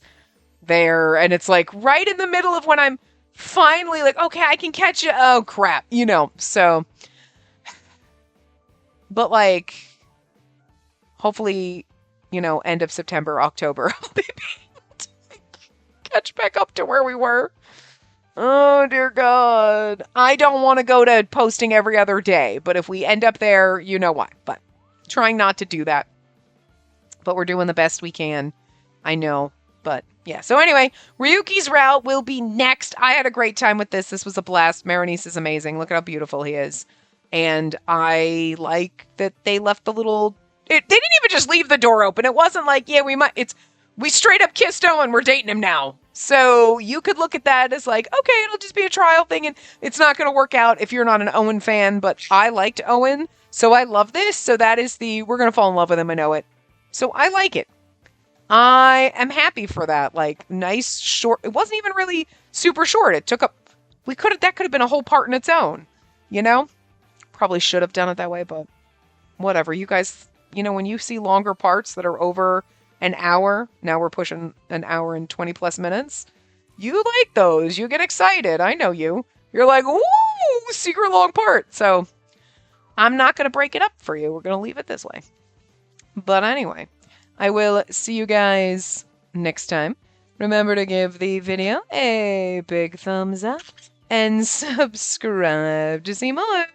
there, and it's like right in the middle of when I'm finally like, okay, I can catch you. Oh, crap, so, but hopefully, end of September, October, I'll be able to catch back up to where we were. Oh, dear God. I don't want to go to posting every other day, but if we end up there, you know why. But trying not to do that. But we're doing the best we can. I know. But yeah. So anyway, Ryuki's route will be next. I had a great time with this. This was a blast. Maronese is amazing. Look at how beautiful he is. And I like that they left the little... they didn't even just leave the door open. It wasn't like, yeah, we straight up kissed Owen. We're dating him now. So you could look at that as like, okay, it'll just be a trial thing and it's not going to work out if you're not an Owen fan, but I liked Owen, so I love this. So that is we're going to fall in love with him, I know it. So I like it. I am happy for that. Nice, short, it wasn't even really super short. It took up, that could have been a whole part in its own, Probably should have done it that way, but whatever. You guys, when you see longer parts that are over an hour, now we're pushing an hour and 20 plus minutes. You like those. You get excited. I know you. You're like, ooh, secret long part. So I'm not going to break it up for you. We're going to leave it this way. But anyway, I will see you guys next time. Remember to give the video a big thumbs up and subscribe to see more.